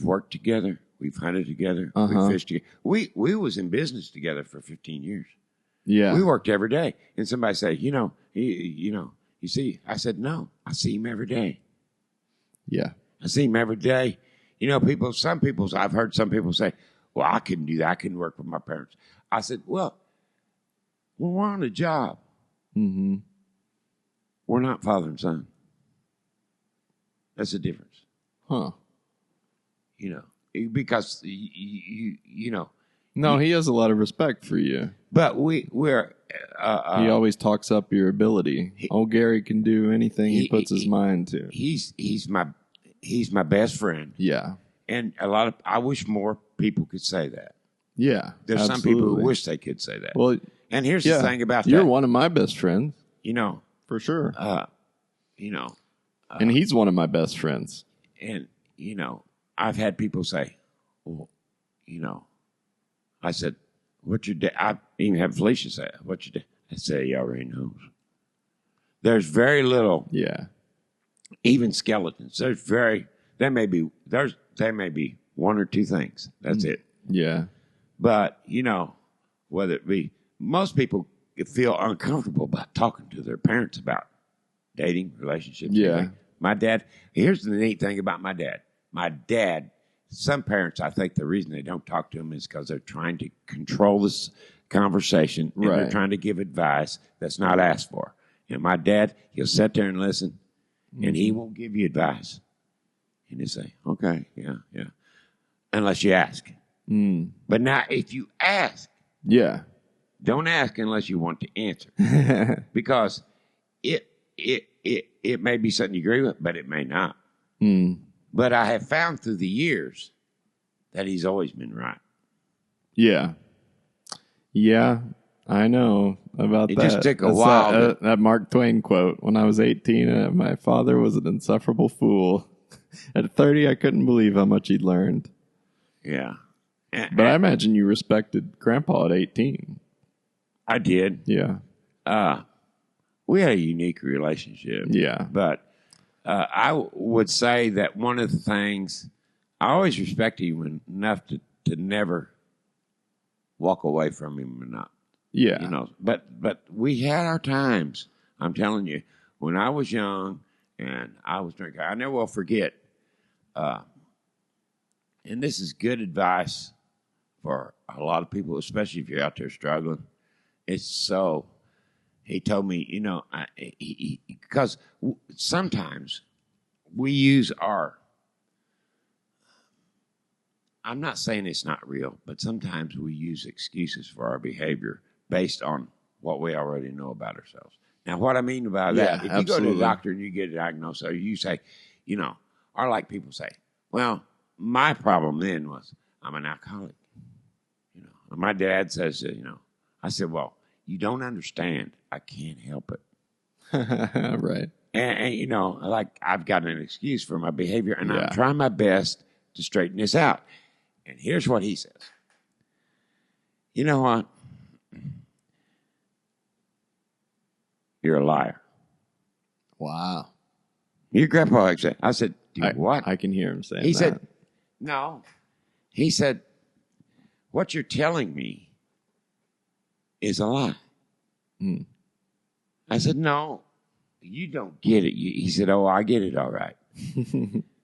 worked together. We've hunted together. Uh-huh. We fished together. We was in business together for 15 years. Yeah. We worked every day. And somebody said, you see, I said, no, I see him every day. Yeah. I see him every day. You know, I've heard some people say, well, I couldn't do that. I couldn't work with my parents. I said, well, we're on a job. Mm-hmm. We're not father and son. That's the difference. Huh. You know, because, you know. No, he has a lot of respect for you. But we're. He always talks up your ability. Gary can do anything he puts his mind to. He's my best friend. Yeah. And I wish more people could say that. Yeah. There's absolutely. some people who wish they could say that. Well, and here's the thing about you're that. one of my best friends. You know. For sure. You know. And he's one of my best friends. And, you know, I've had people say, well, you know, I said, what's your dad? I even had Felicia say, what's your dad? I say, he already knows. There's very little. Yeah. Even skeletons. There may be one or two things. That's it. Yeah. But, you know, whether it be, most people feel uncomfortable about talking to their parents about dating, relationships. Yeah. Anything. My dad, here's the neat thing about my dad. My dad, some parents, I think the reason they don't talk to him is because they're trying to control this conversation and they're trying to give advice that's not asked for. And my dad, he'll sit there and listen, and he won't give you advice. And he'll say, okay, yeah, unless you ask. But now if you ask, don't ask unless you want to answer. Because it may be something you agree with, but it may not. But I have found through the years that he's always been right. Yeah, I know about that. It just took a while. That Mark Twain quote. When I was 18, my father was an insufferable fool. At 30, I couldn't believe how much he'd learned. Yeah. But I imagine you respected Grandpa at 18. I did. Yeah. We had a unique relationship. Yeah. But I would say that one of the things, I always respected him enough to never walk away from him enough. Yeah. You know, but we had our times. I'm telling you, when I was young and I was drinking, I never will forget. And this is good advice for a lot of people, especially if you're out there struggling. He told me, you know, because sometimes we use I'm not saying it's not real, but sometimes we use excuses for our behavior based on what we already know about ourselves. Now, what I mean by that, if you go to the doctor and you get a diagnosis, or you say, you know, or like people say, well, my problem then was I'm an alcoholic. You know, and my dad says, you know, I said, well, you don't understand. I can't help it. Right. And, you know, like I've got an excuse for my behavior, and I'm trying my best to straighten this out. And here's what he says. You know what? You're a liar. Wow. Your grandpa said. I said, what? I can hear him saying He that. said, no. He said, what you're telling me is a lie. I said, no, you don't get it. He said, oh, I get it all right.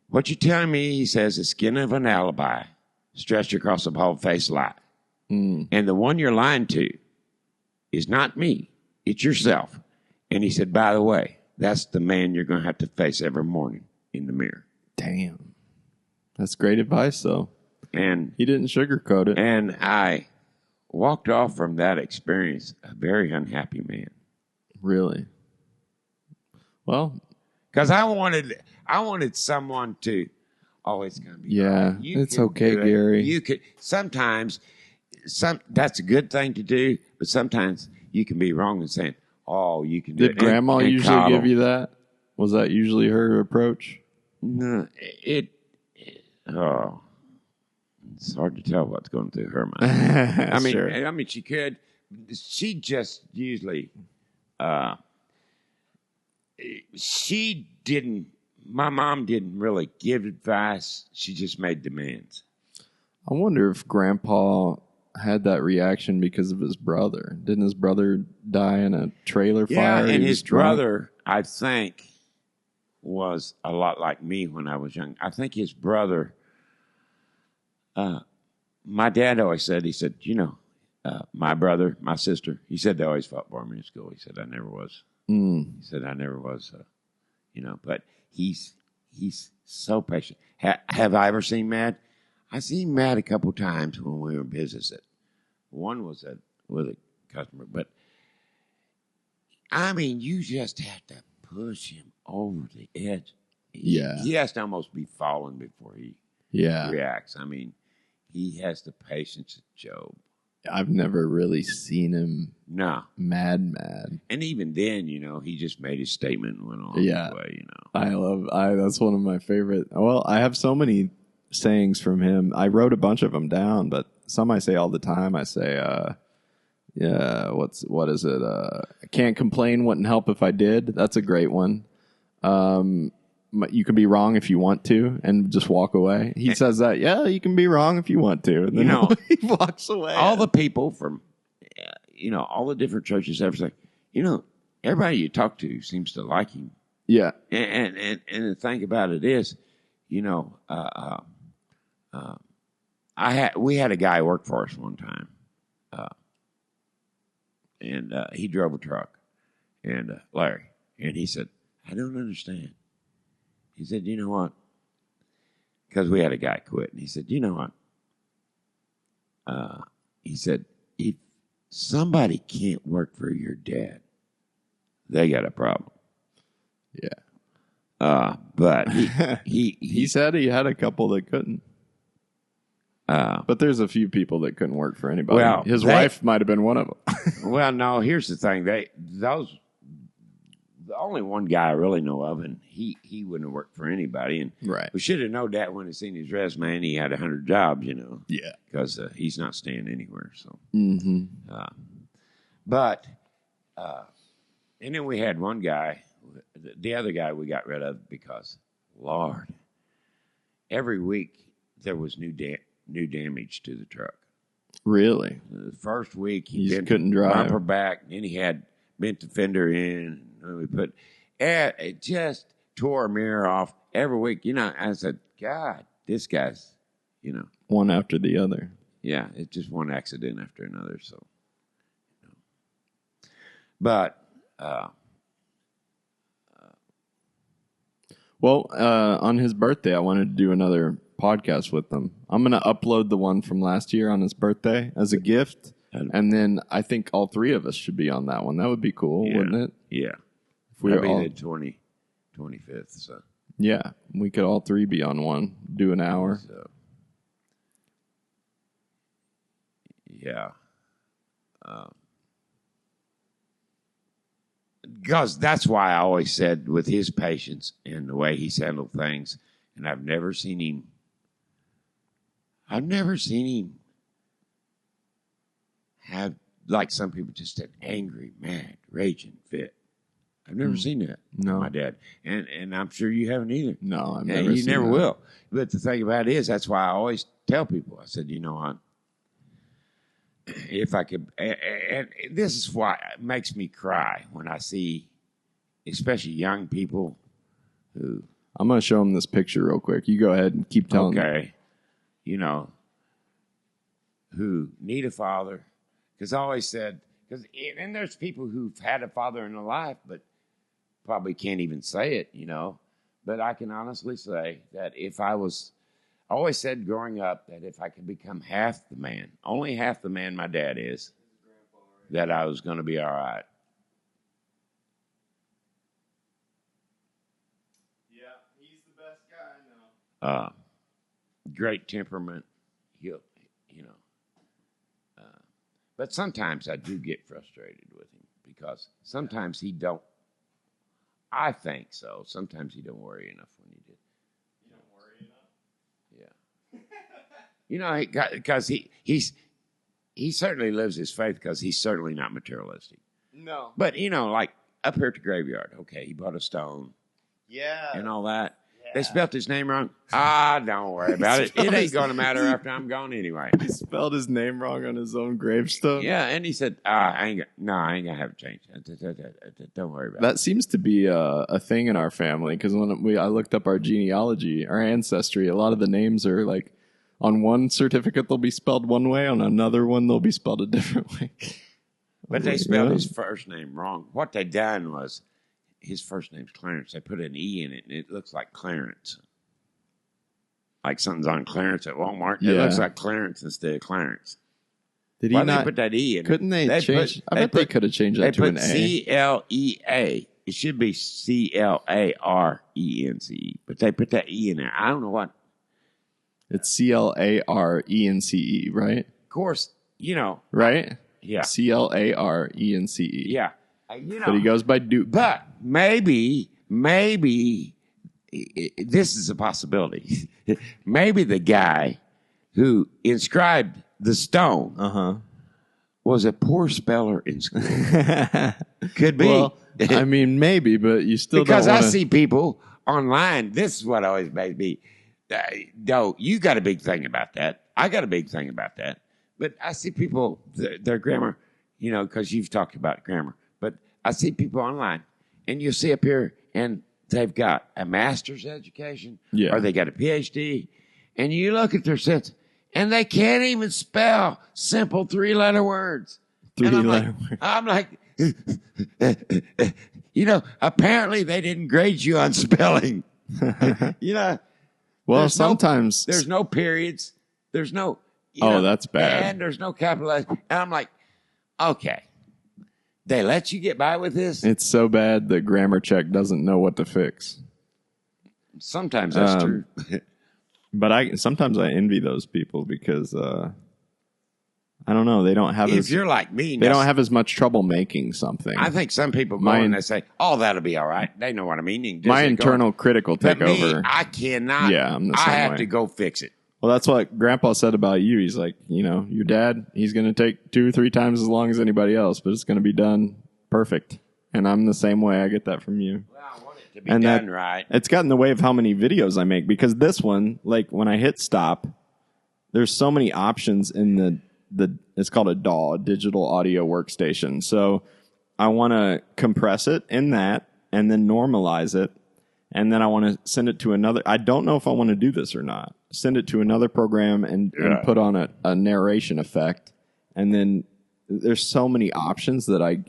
What you're telling me, he says, is skin of an alibi stretched across a bald-faced lie. And the one you're lying to is not me. It's yourself. And he said, by the way, that's the man you're going to have to face every morning in the mirror. Damn. That's great advice, though. And he didn't sugarcoat it. And I walked off from that experience a very unhappy man. Really? Well, because I wanted someone to, oh, it's going to be right. It's okay, Gary. You could sometimes that's a good thing to do, but sometimes you can be wrong in saying, oh, you can do it. Did Grandma usually give you that? Was that usually her approach? No, it's hard to tell what's going through her mind. I mean, she could. She just usually, she didn't. My mom didn't really give advice. She just made demands. I wonder if Grandpa had that reaction because of his brother. Didn't his brother die in a trailer fire? Yeah, and his brother, I think, was a lot like me when I was young. I think his brother, my dad always said, he said, you know, my brother, my sister, he said they always fought for me in school. He said, I never was. He said, I never was, you know, but he's so patient. Have I ever seen Mad? I seen Mad a couple times when we were in business. One was with a customer, but I mean, you just have to push him over the edge. He has to almost be falling before he reacts. I mean, he has the patience of Job. I've never really seen him mad. And even then, you know, he just made his statement and went on his way, you know. That's one of my favorite. Well, I have so many sayings from him. I wrote a bunch of them down, but some I say all the time. I say, what is it? I can't complain, wouldn't help if I did. That's a great one. You can be wrong if you want to, and just walk away. He says that, you can be wrong if you want to. And then you know, he walks away. All the people from, you know, all the different churches ever say, you know, everybody you talk to seems to like him. Yeah. And the thing about it is, you know, we had a guy work for us one time, and he drove a truck, and Larry, and he said, I don't understand. He said, you know what? Because we had a guy quit, and he said, you know what? He said, if somebody can't work for your dad, they got a problem. Yeah. But he said he had a couple that couldn't. But there's a few people that couldn't work for anybody. Well, his wife might have been one of them. Well, no, here's the thing. The only one guy I really know of, and he wouldn't have worked for anybody. And Right. we should have known that when he seen his resume and he had 100 jobs, you know. Yeah. Because he's not staying anywhere. So, Mm-hmm. And then we had one guy, the other guy we got rid of because, Lord, every week there was new damage to the truck. Really? The first week He bent couldn't the drive. bumper back, then he had bent the fender in. And we put, it just tore a mirror off every week. You know, I said, God, this guy's, you know. One after the other. Yeah, it's just one accident after another. So, you know. But, Well, on his birthday, I wanted to do another podcast with him. I'm going to upload the one from last year on his birthday as a gift. And then I think all three of us should be on that one. That would be cool, wouldn't it? Yeah. If we were That'd all, be the 25th. So, yeah, we could all three be on one, do an hour. Yeah. Because that's why I always said with his patience and the way he's handled things, and I've never seen him have, like some people, just an angry, mad, raging fit. I've never seen that. No. My dad. And I'm sure you haven't either. No, I've And never you seen never that. will. But the thing about it is, that's why I always tell people, I said, you know what? If I could, and this is why it makes me cry when I see, especially young people who, I'm going to show him this picture real quick. You go ahead and keep telling me. okay, you know, who need a father. Because I always said, and there's people who've had a father in their life, but probably can't even say it, you know. But I can honestly say that I always said growing up that if I could become half the man, only half the man my dad is, that I was going to be all right. Yeah, he's the best guy now. Great temperament. He'll, you know. But sometimes I do get frustrated with him because sometimes he don't. I think so. Sometimes he don't worry enough when he did. You don't worry enough? Yeah. You know, because he certainly lives his faith because he's certainly not materialistic. No. But, you know, like up here at the graveyard, okay, he bought a stone Yeah. and all that. Yeah. They spelled his name wrong. Don't worry about it. It ain't going to matter after I'm gone anyway. He spelled his name wrong on his own gravestone. Yeah, and he said, I ain't going to have it changed. Don't worry about it. That seems to be a thing in our family because when I looked up our genealogy, our ancestry, a lot of the names are like on one certificate they'll be spelled one way, on another one they'll be spelled a different way. But they spelled his first name wrong. What they done was, his first name's Clarence. They put an E in it, and it looks like Clarence. Like something's on Clarence at Walmart. Yeah. It looks like Clarence instead of Clarence. Did he Why not they put that E in it? Couldn't they change? I bet they could have changed that to They an put A. CLEA. It should be CLARENCE. But they put that E in there. I don't know what. It's CLARENCE, right? Of course, you know. Right? Yeah. CLARENCE. Yeah. You know. But he goes by Duke. But maybe this is a possibility. Maybe the guy who inscribed the stone was a poor speller in school. Could be. Well, I mean, maybe, but you still because don't I wanna... see people online. This is what always makes me. No, you got a big thing about that. I got a big thing about that. But I see people, their grammar, you know, because you've talked about grammar. But I see people online, and you see up here, and they've got a master's education, Yeah. or they got a PhD, and you look at their sentence, and they can't even spell simple 3-letter words. I'm like, apparently they didn't grade you on spelling. Well, sometimes there's no periods. There's no. That's bad. And there's no capitalization. And I'm like, okay, they let you get by with this. It's so bad that grammar check doesn't know what to fix. Sometimes that's true. But sometimes I envy those people because I don't know. They don't have. If you're like me, they don't have as much trouble making something. I think some people go and they say, "Oh, that'll be all right." They know what I mean. My internal critic will take over. I cannot. Yeah, I'm the same I have way. to go fix it. Well, that's what Grandpa said about you. He's like, your dad, he's going to take 2 or 3 times as long as anybody else, but it's going to be done perfect. And I'm the same way. I get that from you. Well, I want it to be done right. It's got in the way of how many videos I make because this one, like when I hit stop, there's so many options in it's called a DAW, digital audio workstation. So I want to compress it in that and then normalize it. And then I want to send it to another. I don't know if I want to do this or not. Send it to another program and put on a narration effect. And then there's so many options that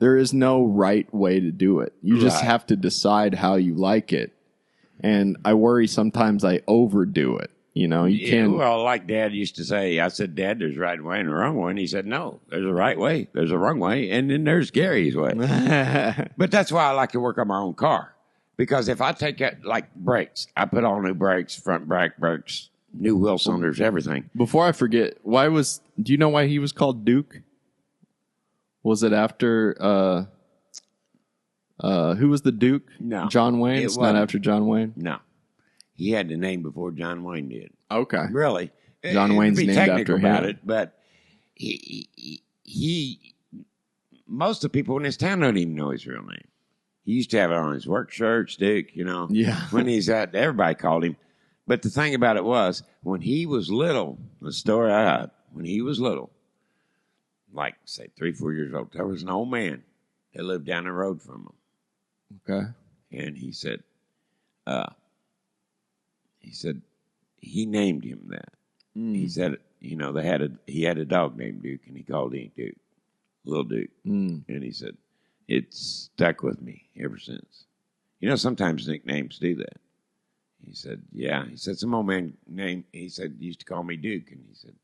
there is no right way to do it. You just have to decide how you like it. And I worry sometimes I overdo it. You can't. Well, like Dad used to say, I said, "Dad, there's a right way and a wrong way." And he said, "No, there's a right way, there's a wrong way, and then there's Gary's way." But that's why I like to work on my own car. Because if I take it like brakes, I put all new brakes, front brake brakes, new wheel cylinders, everything. Before I forget, do you know why he was called Duke? Was it after, who was the Duke? No. John Wayne? It's not after John Wayne? No. He had the name before John Wayne did. Okay. Really. John Wayne's named after him. About it, but he most of the people in this town don't even know his real name. He used to have it on his work shirts, Dick, Yeah. When he's at, everybody called him. But the thing about it was, when he was little, the story I had, when he was little, like, say, 3, 4 years old, there was an old man that lived down the road from him. Okay. And he said, he named him that. He said, he had a dog named Duke, and he called him Duke, Little Duke. And he said, it's stuck with me ever since. Sometimes nicknames do that. He said, yeah. He said, some old man used to call me Duke. And he said,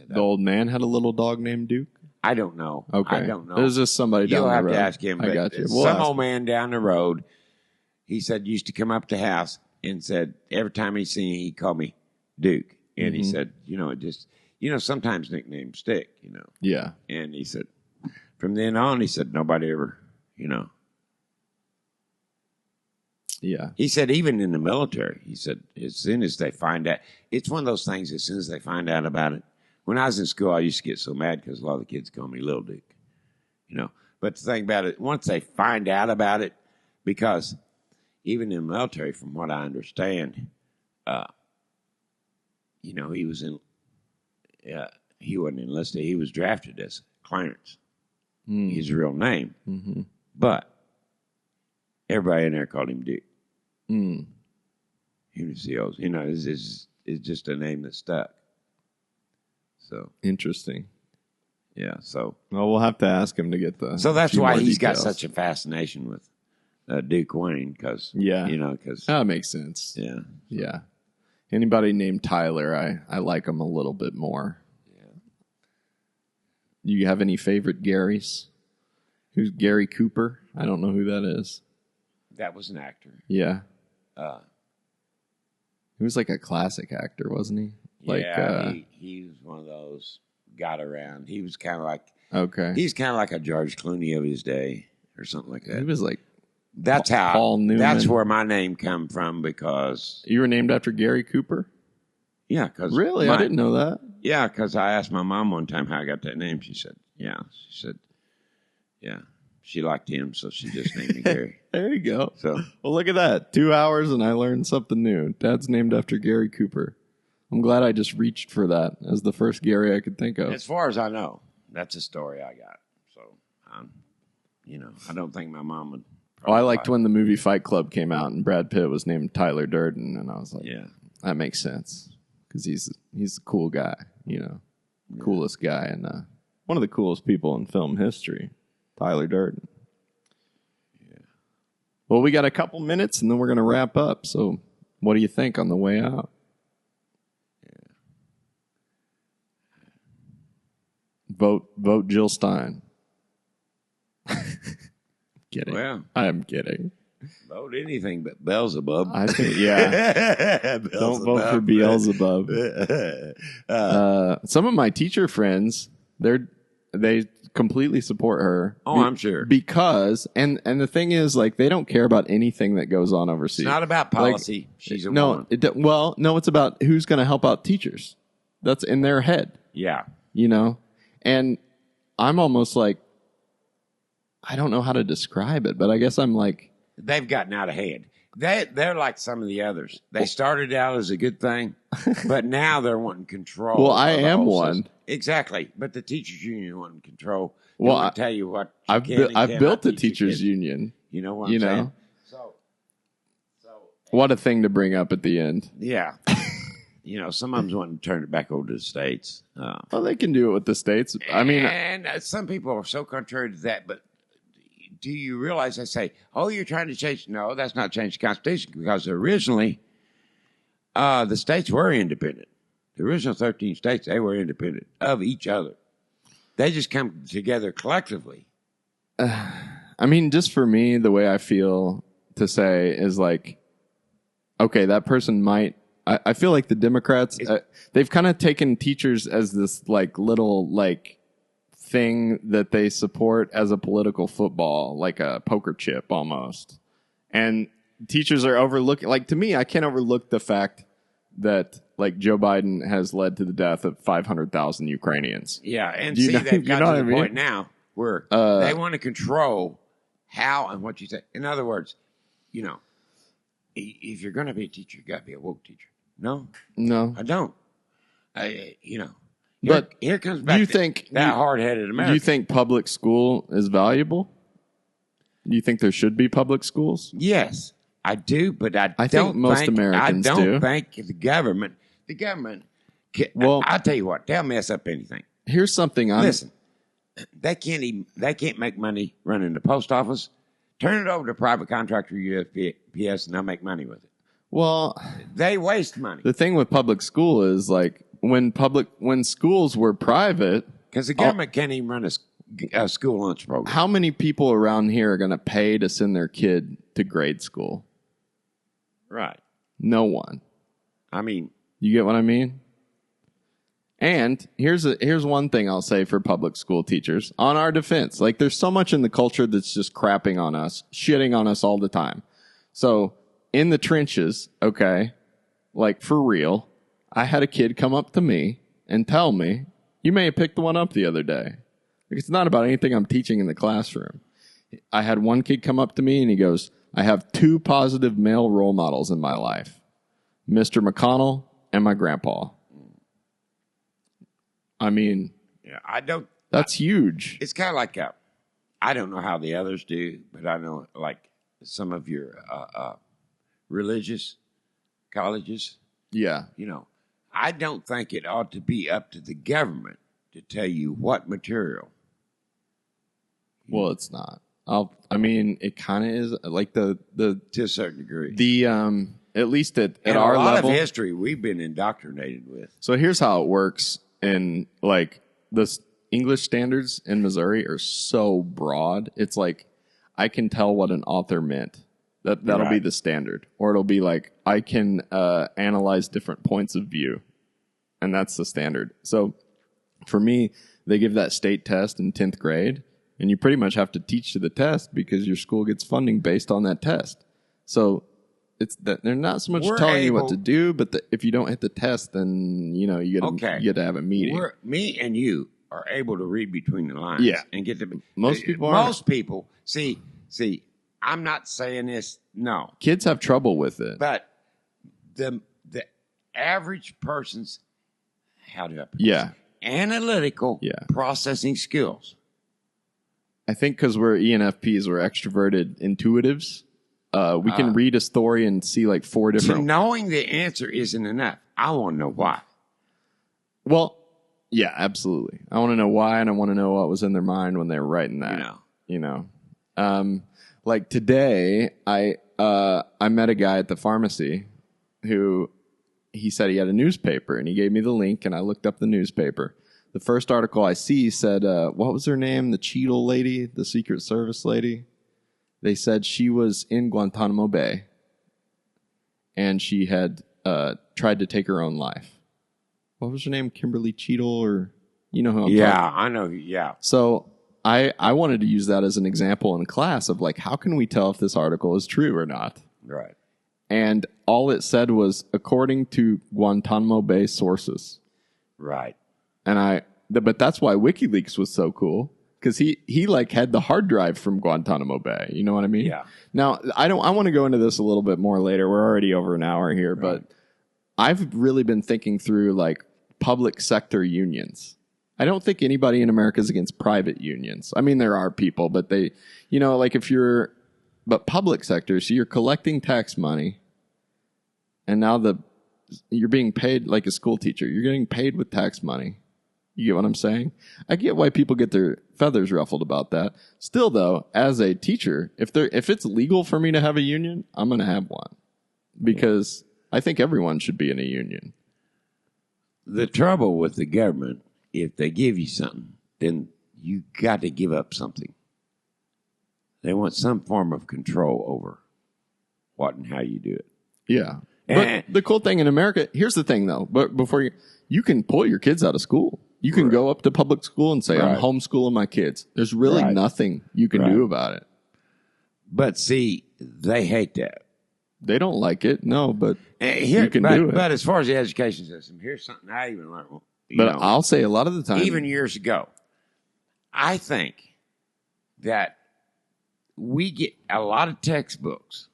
the old man had a little dog named Duke? I don't know. Okay. I don't know. There's just somebody down the road. You'll have to ask him. I got you. Some old man down the road, he said, used to come up to the house and said, every time he seen me, he'd call me Duke. And he said, it just, sometimes nicknames stick, Yeah. And he said, from then on, he said, nobody ever, Yeah. He said, even in the military, he said, as soon as they find out, it's one of those things, as soon as they find out about it. When I was in school, I used to get so mad because a lot of the kids call me Little Duke, But the thing about it, once they find out about it, because even in the military, from what I understand, he was he wasn't enlisted. He was drafted as Clarence, his real name. Mm-hmm. But everybody in there called him Duke. He was the old, it's just a name that stuck. So interesting. Yeah. So we'll have to ask him to get the. So that's why he's got such a fascination with Duke Wayne, because because that makes sense. Yeah. Yeah. Anybody named Tyler, I like him a little bit more. Yeah. Do you have any favorite Garys? Who's Gary Cooper? I don't know who that is. That was an actor. Yeah. He was like a classic actor, wasn't he? He was one of those got around. He was kind of like he's kind of like a George Clooney of his day or something like that. He was like Paul Newman. That's where my name come from, because you were named after Gary Cooper. Yeah, because really, I didn't know that. Yeah, because I asked my mom one time how I got that name. She said, "Yeah." She said, "Yeah." She liked him, so she just named me Gary. There you go. So, well, look at that. 2 hours and I learned something new. Dad's named after Gary Cooper. I'm glad I just reached for that as the first Gary I could think of. As far as I know, that's a story I got. So, I don't think my mom would Oh, I liked when the movie Fight Club came out and Brad Pitt was named Tyler Durden, and I was like, Yeah. that makes sense because he's a cool guy, coolest guy and one of the coolest people in film history, Tyler Durden. Yeah. Well, we got a couple minutes and then we're going to wrap up. So, what do you think on the way out? Yeah. Vote Jill Stein. Kidding. Well, I'm kidding. Vote anything but Beelzebub. I think, yeah. Don't vote for Beelzebub. Some of my teacher friends, they completely support her. Oh, I'm sure. Because, and the thing is, like, they don't care about anything that goes on overseas. It's not about policy. Like, she's a woman. No, it's about who's going to help out teachers. That's in their head. Yeah. And I'm almost like, I don't know how to describe it, but I guess I'm like... They've gotten out of hand. They're like some of the others. They started out as a good thing, but now they're wanting control. Well, I am one. System. Exactly. But the teachers union wanting control. Well, I tell you what. I've built the teachers union. You know what I'm saying? So, what a thing to bring up at the end. Yeah. Some of them's wanting to turn it back over to the states. Well, they can do it with the states. I mean, and some people are so contrary to that, but do you realize they say, oh, you're trying to change? No, that's not change the Constitution because originally the states were independent. The original 13 states, they were independent of each other. They just come together collectively. I mean, just for me, the way I feel to say is like, okay, that person might. I feel like the Democrats, they've kind of taken teachers as this like little like thing that they support as a political football, like a poker chip almost. And teachers are overlooking, like to me, I can't overlook the fact that like Joe Biden has led to the death of 500,000 Ukrainians. Yeah, and they've got to the point now where they want to control how and what you say. In other words, if you're going to be a teacher, you got to be a woke teacher. No, I don't. But here comes back that hard-headed American. Do you think public school is valuable? Do you think there should be public schools? Yes, I do, but I think don't most Americans do. I don't think the government. Well, I'll tell you what, they'll mess up anything. Here's something. Listen, they can't make money running the post office. Turn it over to a private contractor, USPS, and they'll make money with it. Well, they waste money. The thing with public school is like when schools were private, because the government can't even run a school lunch program. How many people around here are going to pay to send their kid to grade school? Right. No one. I mean, you get what I mean? And here's one thing I'll say for public school teachers on our defense. Like there's so much in the culture that's just crapping on us, shitting on us all the time. So in the trenches, okay, like for real, I had a kid come up to me and tell me, you may have picked the one up the other day. Like, it's not about anything I'm teaching in the classroom. I had one kid come up to me and he goes, I have 2 positive male role models in my life, Mr. McConnell and my grandpa. I mean, yeah, I don't. That's huge. It's kind of like I don't know how the others do, but I know like some of your religious colleges. Yeah, I don't think it ought to be up to the government to tell you what material. Well, it's not. I mean, it kind of is like the to a certain degree. The at least at our level, a lot of history we've been indoctrinated with. So here's how it works. And like the English standards in Missouri are so broad. It's like I can tell what an author meant. That'll be the standard. Or it'll be like I can analyze different points of view. And that's the standard. So for me, they give that state test in 10th grade. And you pretty much have to teach to the test because your school gets funding based on that test. So it's that they're not so much telling you what to do, but if you don't hit the test, then you get to have a meeting. Me and you are able to read between the lines, and get to most people. Most people see. I'm not saying this. No, kids have trouble with it, but the average person's analytical processing skills I think because we're ENFPs, we're extroverted intuitives. We can read a story and see like 4 different. So knowing the answer isn't enough. I want to know why. Well, yeah, absolutely. I want to know why, and I want to know what was in their mind when they were writing that. You know, like today, I met a guy at the pharmacy who he said he had a newspaper, and he gave me the link, and I looked up the newspaper. The first article I see said, what was her name? The Cheadle lady, the Secret Service lady. They said she was in Guantanamo Bay, and she had tried to take her own life. What was her name? Kimberly Cheadle, or you know who I'm talking about? I know. Yeah. So I wanted to use that as an example in class of like, how can we tell if this article is true or not? Right. And all it said was, according to Guantanamo Bay sources. Right. And but that's why WikiLeaks was so cool, because he like had the hard drive from Guantanamo Bay. You know what I mean? Yeah. Now I want to go into this a little bit more later. We're already over an hour here, but I've really been thinking through like public sector unions. I don't think anybody in America is against private unions. I mean, there are people, but they, you know, like but public sector, so you're collecting tax money, and now you're being paid like a school teacher. You're getting paid with tax money. You get what I'm saying? I get why people get their feathers ruffled about that. Still, though, as a teacher, if it's legal for me to have a union, I'm going to have one, because I think everyone should be in a union. The trouble with the government, if they give you something, then you got to give up something. They want some form of control over what and how you do it. Yeah. But the cool thing in America, here's the thing, though. But before you can pull your kids out of school. You can go up to public school and say, I'm homeschooling my kids. There's really nothing you can do about it. But see, they hate that. They don't like it, no, but you can do it. But as far as the education system, here's something I even learned. I'll say a lot of the time. Even years ago, I think that we get a lot of textbooks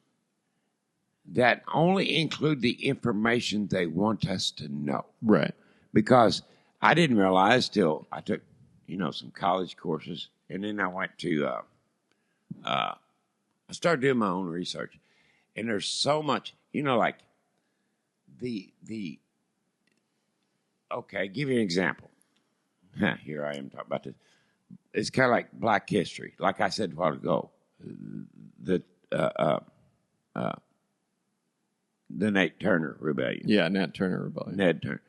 that only include the information they want us to know. Right. Because I didn't realize till I took, some college courses, and then I went to, I started doing my own research, and there's so much, like okay, give you an example. Here I am talking about this. It's kind of like Black history. Like I said a while ago, the Nate Turner Rebellion. Yeah, Nat Turner Rebellion. Ned Turner.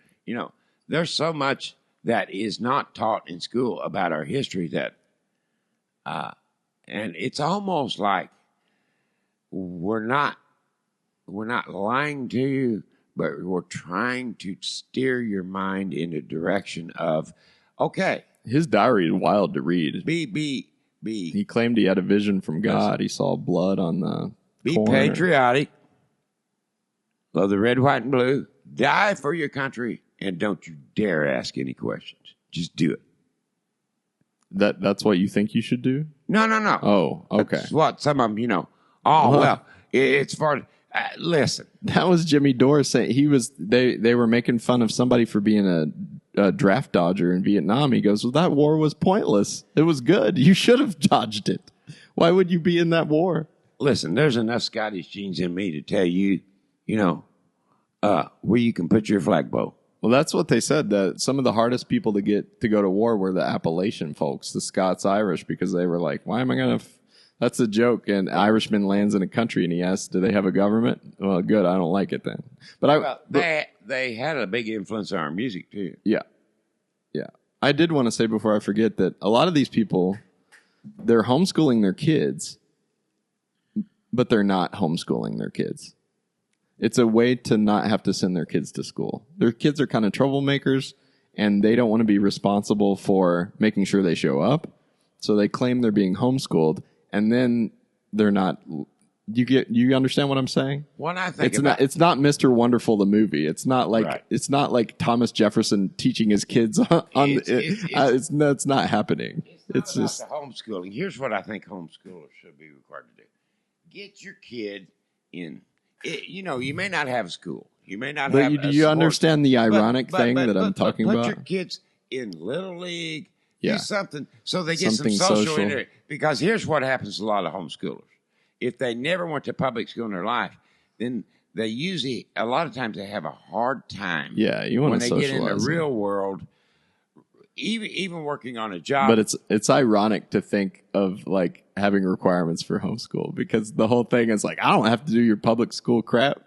There's so much that is not taught in school about our history that, and it's almost like we're not lying to you, but we're trying to steer your mind in the direction of, okay. His diary is wild to read. Be. He claimed he had a vision from God. He saw blood on the corner. Patriotic. Love the red, white, and blue. Die for your country. And don't you dare ask any questions. Just do it. That's what you think you should do? No. Oh, okay. That's what some of them, it's for... listen. That was Jimmy Dore saying they were making fun of somebody for being a draft dodger in Vietnam. He goes, well, that war was pointless. It was good. You should have dodged it. Why would you be in that war? Listen, there's enough Scottish genes in me to tell you, where you can put your flagpole. Well, that's what they said, that some of the hardest people to get to go to war were the Appalachian folks, the Scots Irish, because they were like, why am I going to... That's a joke. And Irishman lands in a country and he asks, do they have a government? Well, good. I don't like it then. But they had a big influence on our music too. Yeah. I did want to say before I forget that a lot of these people, they're homeschooling their kids, but they're not homeschooling their kids. It's a way to not have to send their kids to school. Their kids are kind of troublemakers, and they don't want to be responsible for making sure they show up. So they claim they're being homeschooled, and then they're not. You understand what I'm saying? What I think it's not Mr. Wonderful the movie. It's not like Thomas Jefferson teaching his kids it's not happening. It's just the homeschooling. Here's what I think homeschoolers should be required to do: get your kid in. You may not have school. You may not have. Do you understand the ironic thing that I'm talking about? Put your kids in Little League. Yeah. Do something so they get Something some social social. in it. Because here's what happens to a lot of homeschoolers. If they never went to public school in their life, then they usually, a lot of times, they have a hard time. Yeah, you want when to they get in the socialize them. real world, even working on a job. But it's ironic to think of like having requirements for homeschool because the whole thing is like I don't have to do your public school crap.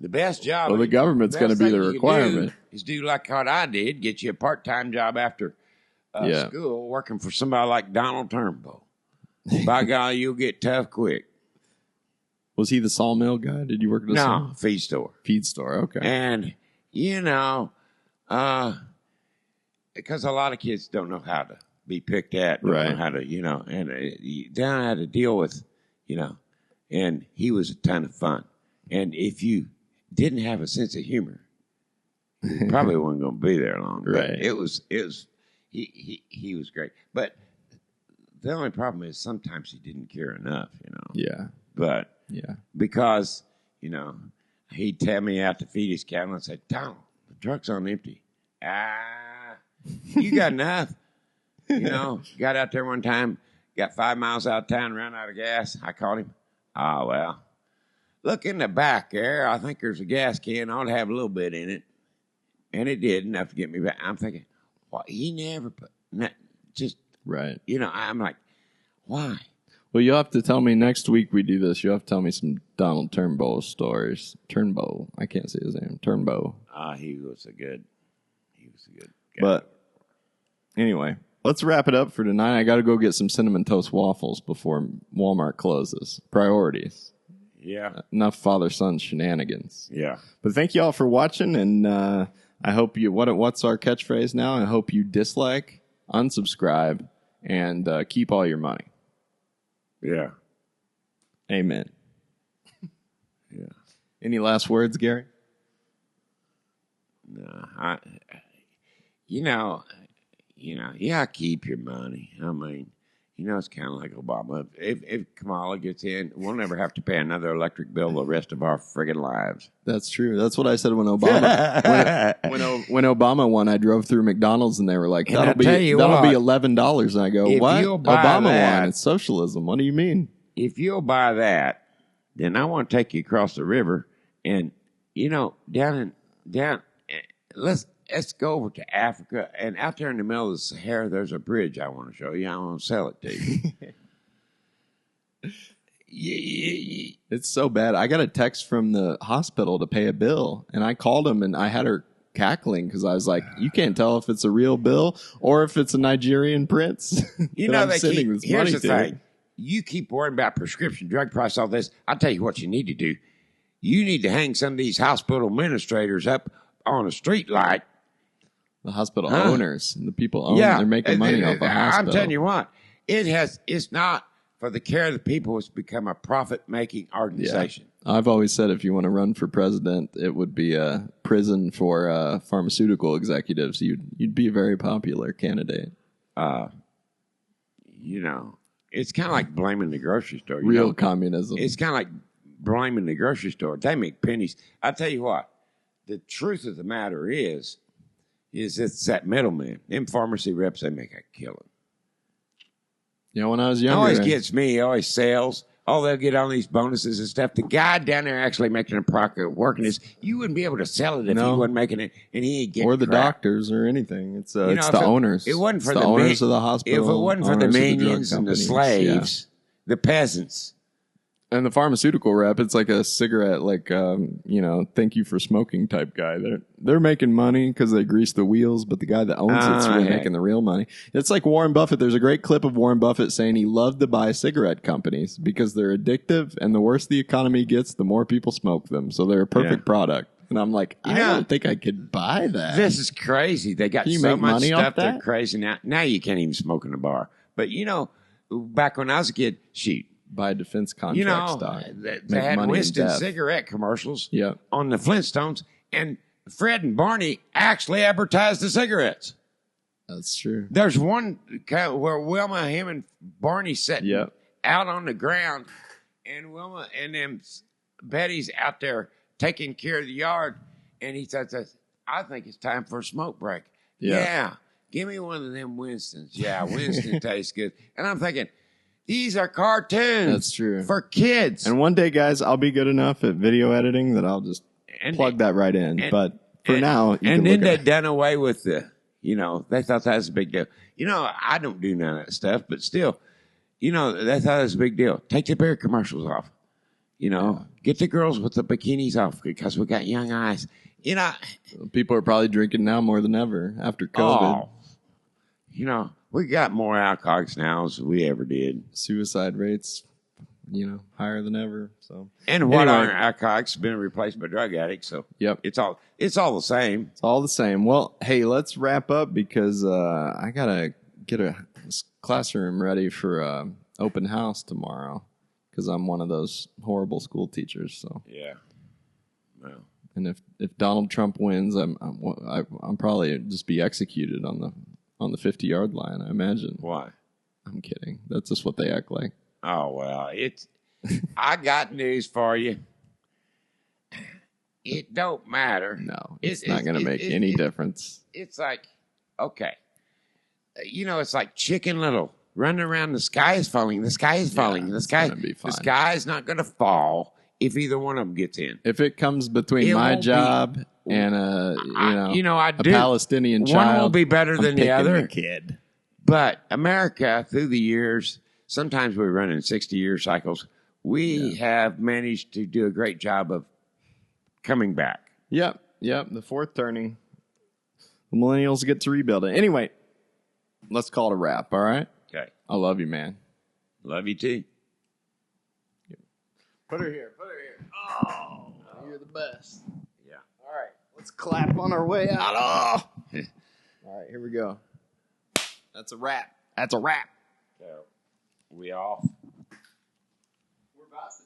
The best job. Well, the government's going to be the you can requirement. do is do like what I did, get you a part-time job after school, working for somebody like Donald Turnbull. By golly, you'll get tough quick. Was he the sawmill guy? Did you work at a sawmill? Feed store. Feed store, okay. And, because a lot of kids don't know how to be picked at, don't know how to, and you don't know how to deal with, and he was a ton of fun. And if you didn't have a sense of humor, you probably wasn't going to be there long. Right. But he was great. But the only problem is sometimes he didn't care enough, Yeah. But Yeah. because, he'd tell me out to feed his cattle and say, Donald, the truck's on empty. You got enough. Got out there one time, got 5 miles out of town, ran out of gas. I called him. Well, look in the back there. I think there's a gas can. Ought to have a little bit in it. And it did enough to get me back. I'm thinking, well, he never put, just, Right. I'm like, why? Well, you'll have to tell me next week we do this. You'll have to tell me some Donald Turnbull stories. Turnbull. I can't say his name. Turnbull. He was a good guy. But anyway, let's wrap it up for tonight. I got to go get some Cinnamon Toast Waffles before Walmart closes. Priorities. Yeah. Enough father-son shenanigans. Yeah. But thank you all for watching, and I hope you, what's our catchphrase now? I hope you dislike, unsubscribe, and keep all your money. Yeah. Amen. Yeah. Any last words, Gary? No, keep your money. I mean, it's kind of like Obama. If Kamala gets in, we'll never have to pay another electric bill the rest of our friggin' lives. That's true. That's what I said when Obama when Obama won. I drove through McDonald's and they were like, "That'll be $11." And I go, "What? Obama won? It's socialism. What do you mean?" If you'll buy that, then I want to take you across the river and down. Let's go over to Africa, and out there in the middle of the Sahara, there's a bridge I want to show you. I want to sell it to you. It's so bad. I got a text from the hospital to pay a bill, and I called him, and I had her cackling because I was like, you can't tell if it's a real bill or if it's a Nigerian prince. Here's the thing. You keep worrying about prescription drug price, all this. I'll tell you what you need to do. You need to hang some of these hospital administrators up on a street light. The hospital owners, the people own, they're making money off the hospital. I'm telling you what, it's not for the care of the people. It's become a profit-making organization. Yeah. I've always said if you want to run for president, it would be a prison for pharmaceutical executives. You'd be a very popular candidate. It's kind of like blaming the grocery store. Real communism. It's kind of like blaming the grocery store. They make pennies. I tell you what, the truth of the matter is it's that middleman. Them pharmacy reps, they make a killing. When I was younger. Always gets me. Always sales. Oh, they'll get all these bonuses and stuff. The guy down there actually making a profit working is, you wouldn't be able to sell it if he wasn't making it, and he ain't getting or the crap. Doctors or anything. It's the owners. It wasn't for the owners of the hospital. If it wasn't for the minions and the slaves, the peasants. And the pharmaceutical rep, it's like a cigarette, thank you for smoking type guy. They're making money because they grease the wheels, but the guy that owns it's really making the real money. It's like Warren Buffett. There's a great clip of Warren Buffett saying he loved to buy cigarette companies because they're addictive, and the worse the economy gets, the more people smoke them. So they're a perfect product. And I'm like, I don't think I could buy that. This is crazy. They got so much stuff. They're crazy now. Now you can't even smoke in a bar. But back when I was a kid, shoot. Buy defense contract stock. They had Winston cigarette commercials on the Flintstones, and Fred and Barney actually advertised the cigarettes. That's true. There's one where Wilma, him, and Barney sitting out on the ground, and Wilma and them Betty's out there taking care of the yard, and he says, I think it's time for a smoke break. Yeah. give me one of them Winstons. Yeah, Winston tastes good. And I'm thinking, these are cartoons. That's true. For kids. And one day, guys, I'll be good enough at video editing that I'll just plug that right in. But for now, you and can then look they at it. done away with they thought that was a big deal. I don't do none of that stuff, but still, they thought it was a big deal. Take the beer commercials off. Get the girls with the bikinis off because we got young eyes. People are probably drinking now more than ever after COVID. We got more alcoholics now than we ever did. Suicide rates, higher than ever. So, and what are alcoholics been replaced by drug addicts? So, yep, it's all the same. It's all the same. Well, hey, let's wrap up because I gotta get a classroom ready for open house tomorrow because I'm one of those horrible school teachers. So, yeah, well. And if Donald Trump wins, I'm probably just be executed on the 50-yard line. I imagine. Why? I'm kidding. That's just what they act like. Oh well, I got news for you. It don't matter. No, it's not going to make any difference. It's like, okay, it's like Chicken Little running around. The sky is falling. The sky is falling. The sky is not going to fall. If either one of them gets in. If it comes between my job and a Palestinian child, one will be better than the other. The kid. But America, through the years, sometimes we run in 60-year cycles. We have managed to do a great job of coming back. Yep. The fourth turning. The millennials get to rebuild it. Anyway, let's call it a wrap. All right. Okay. I love you, man. Love you too. Put her here. Oh, you're the best. Yeah. All right. Let's clap on our way out. Oh. All right. Here we go. That's a wrap. So, we off. We're about to.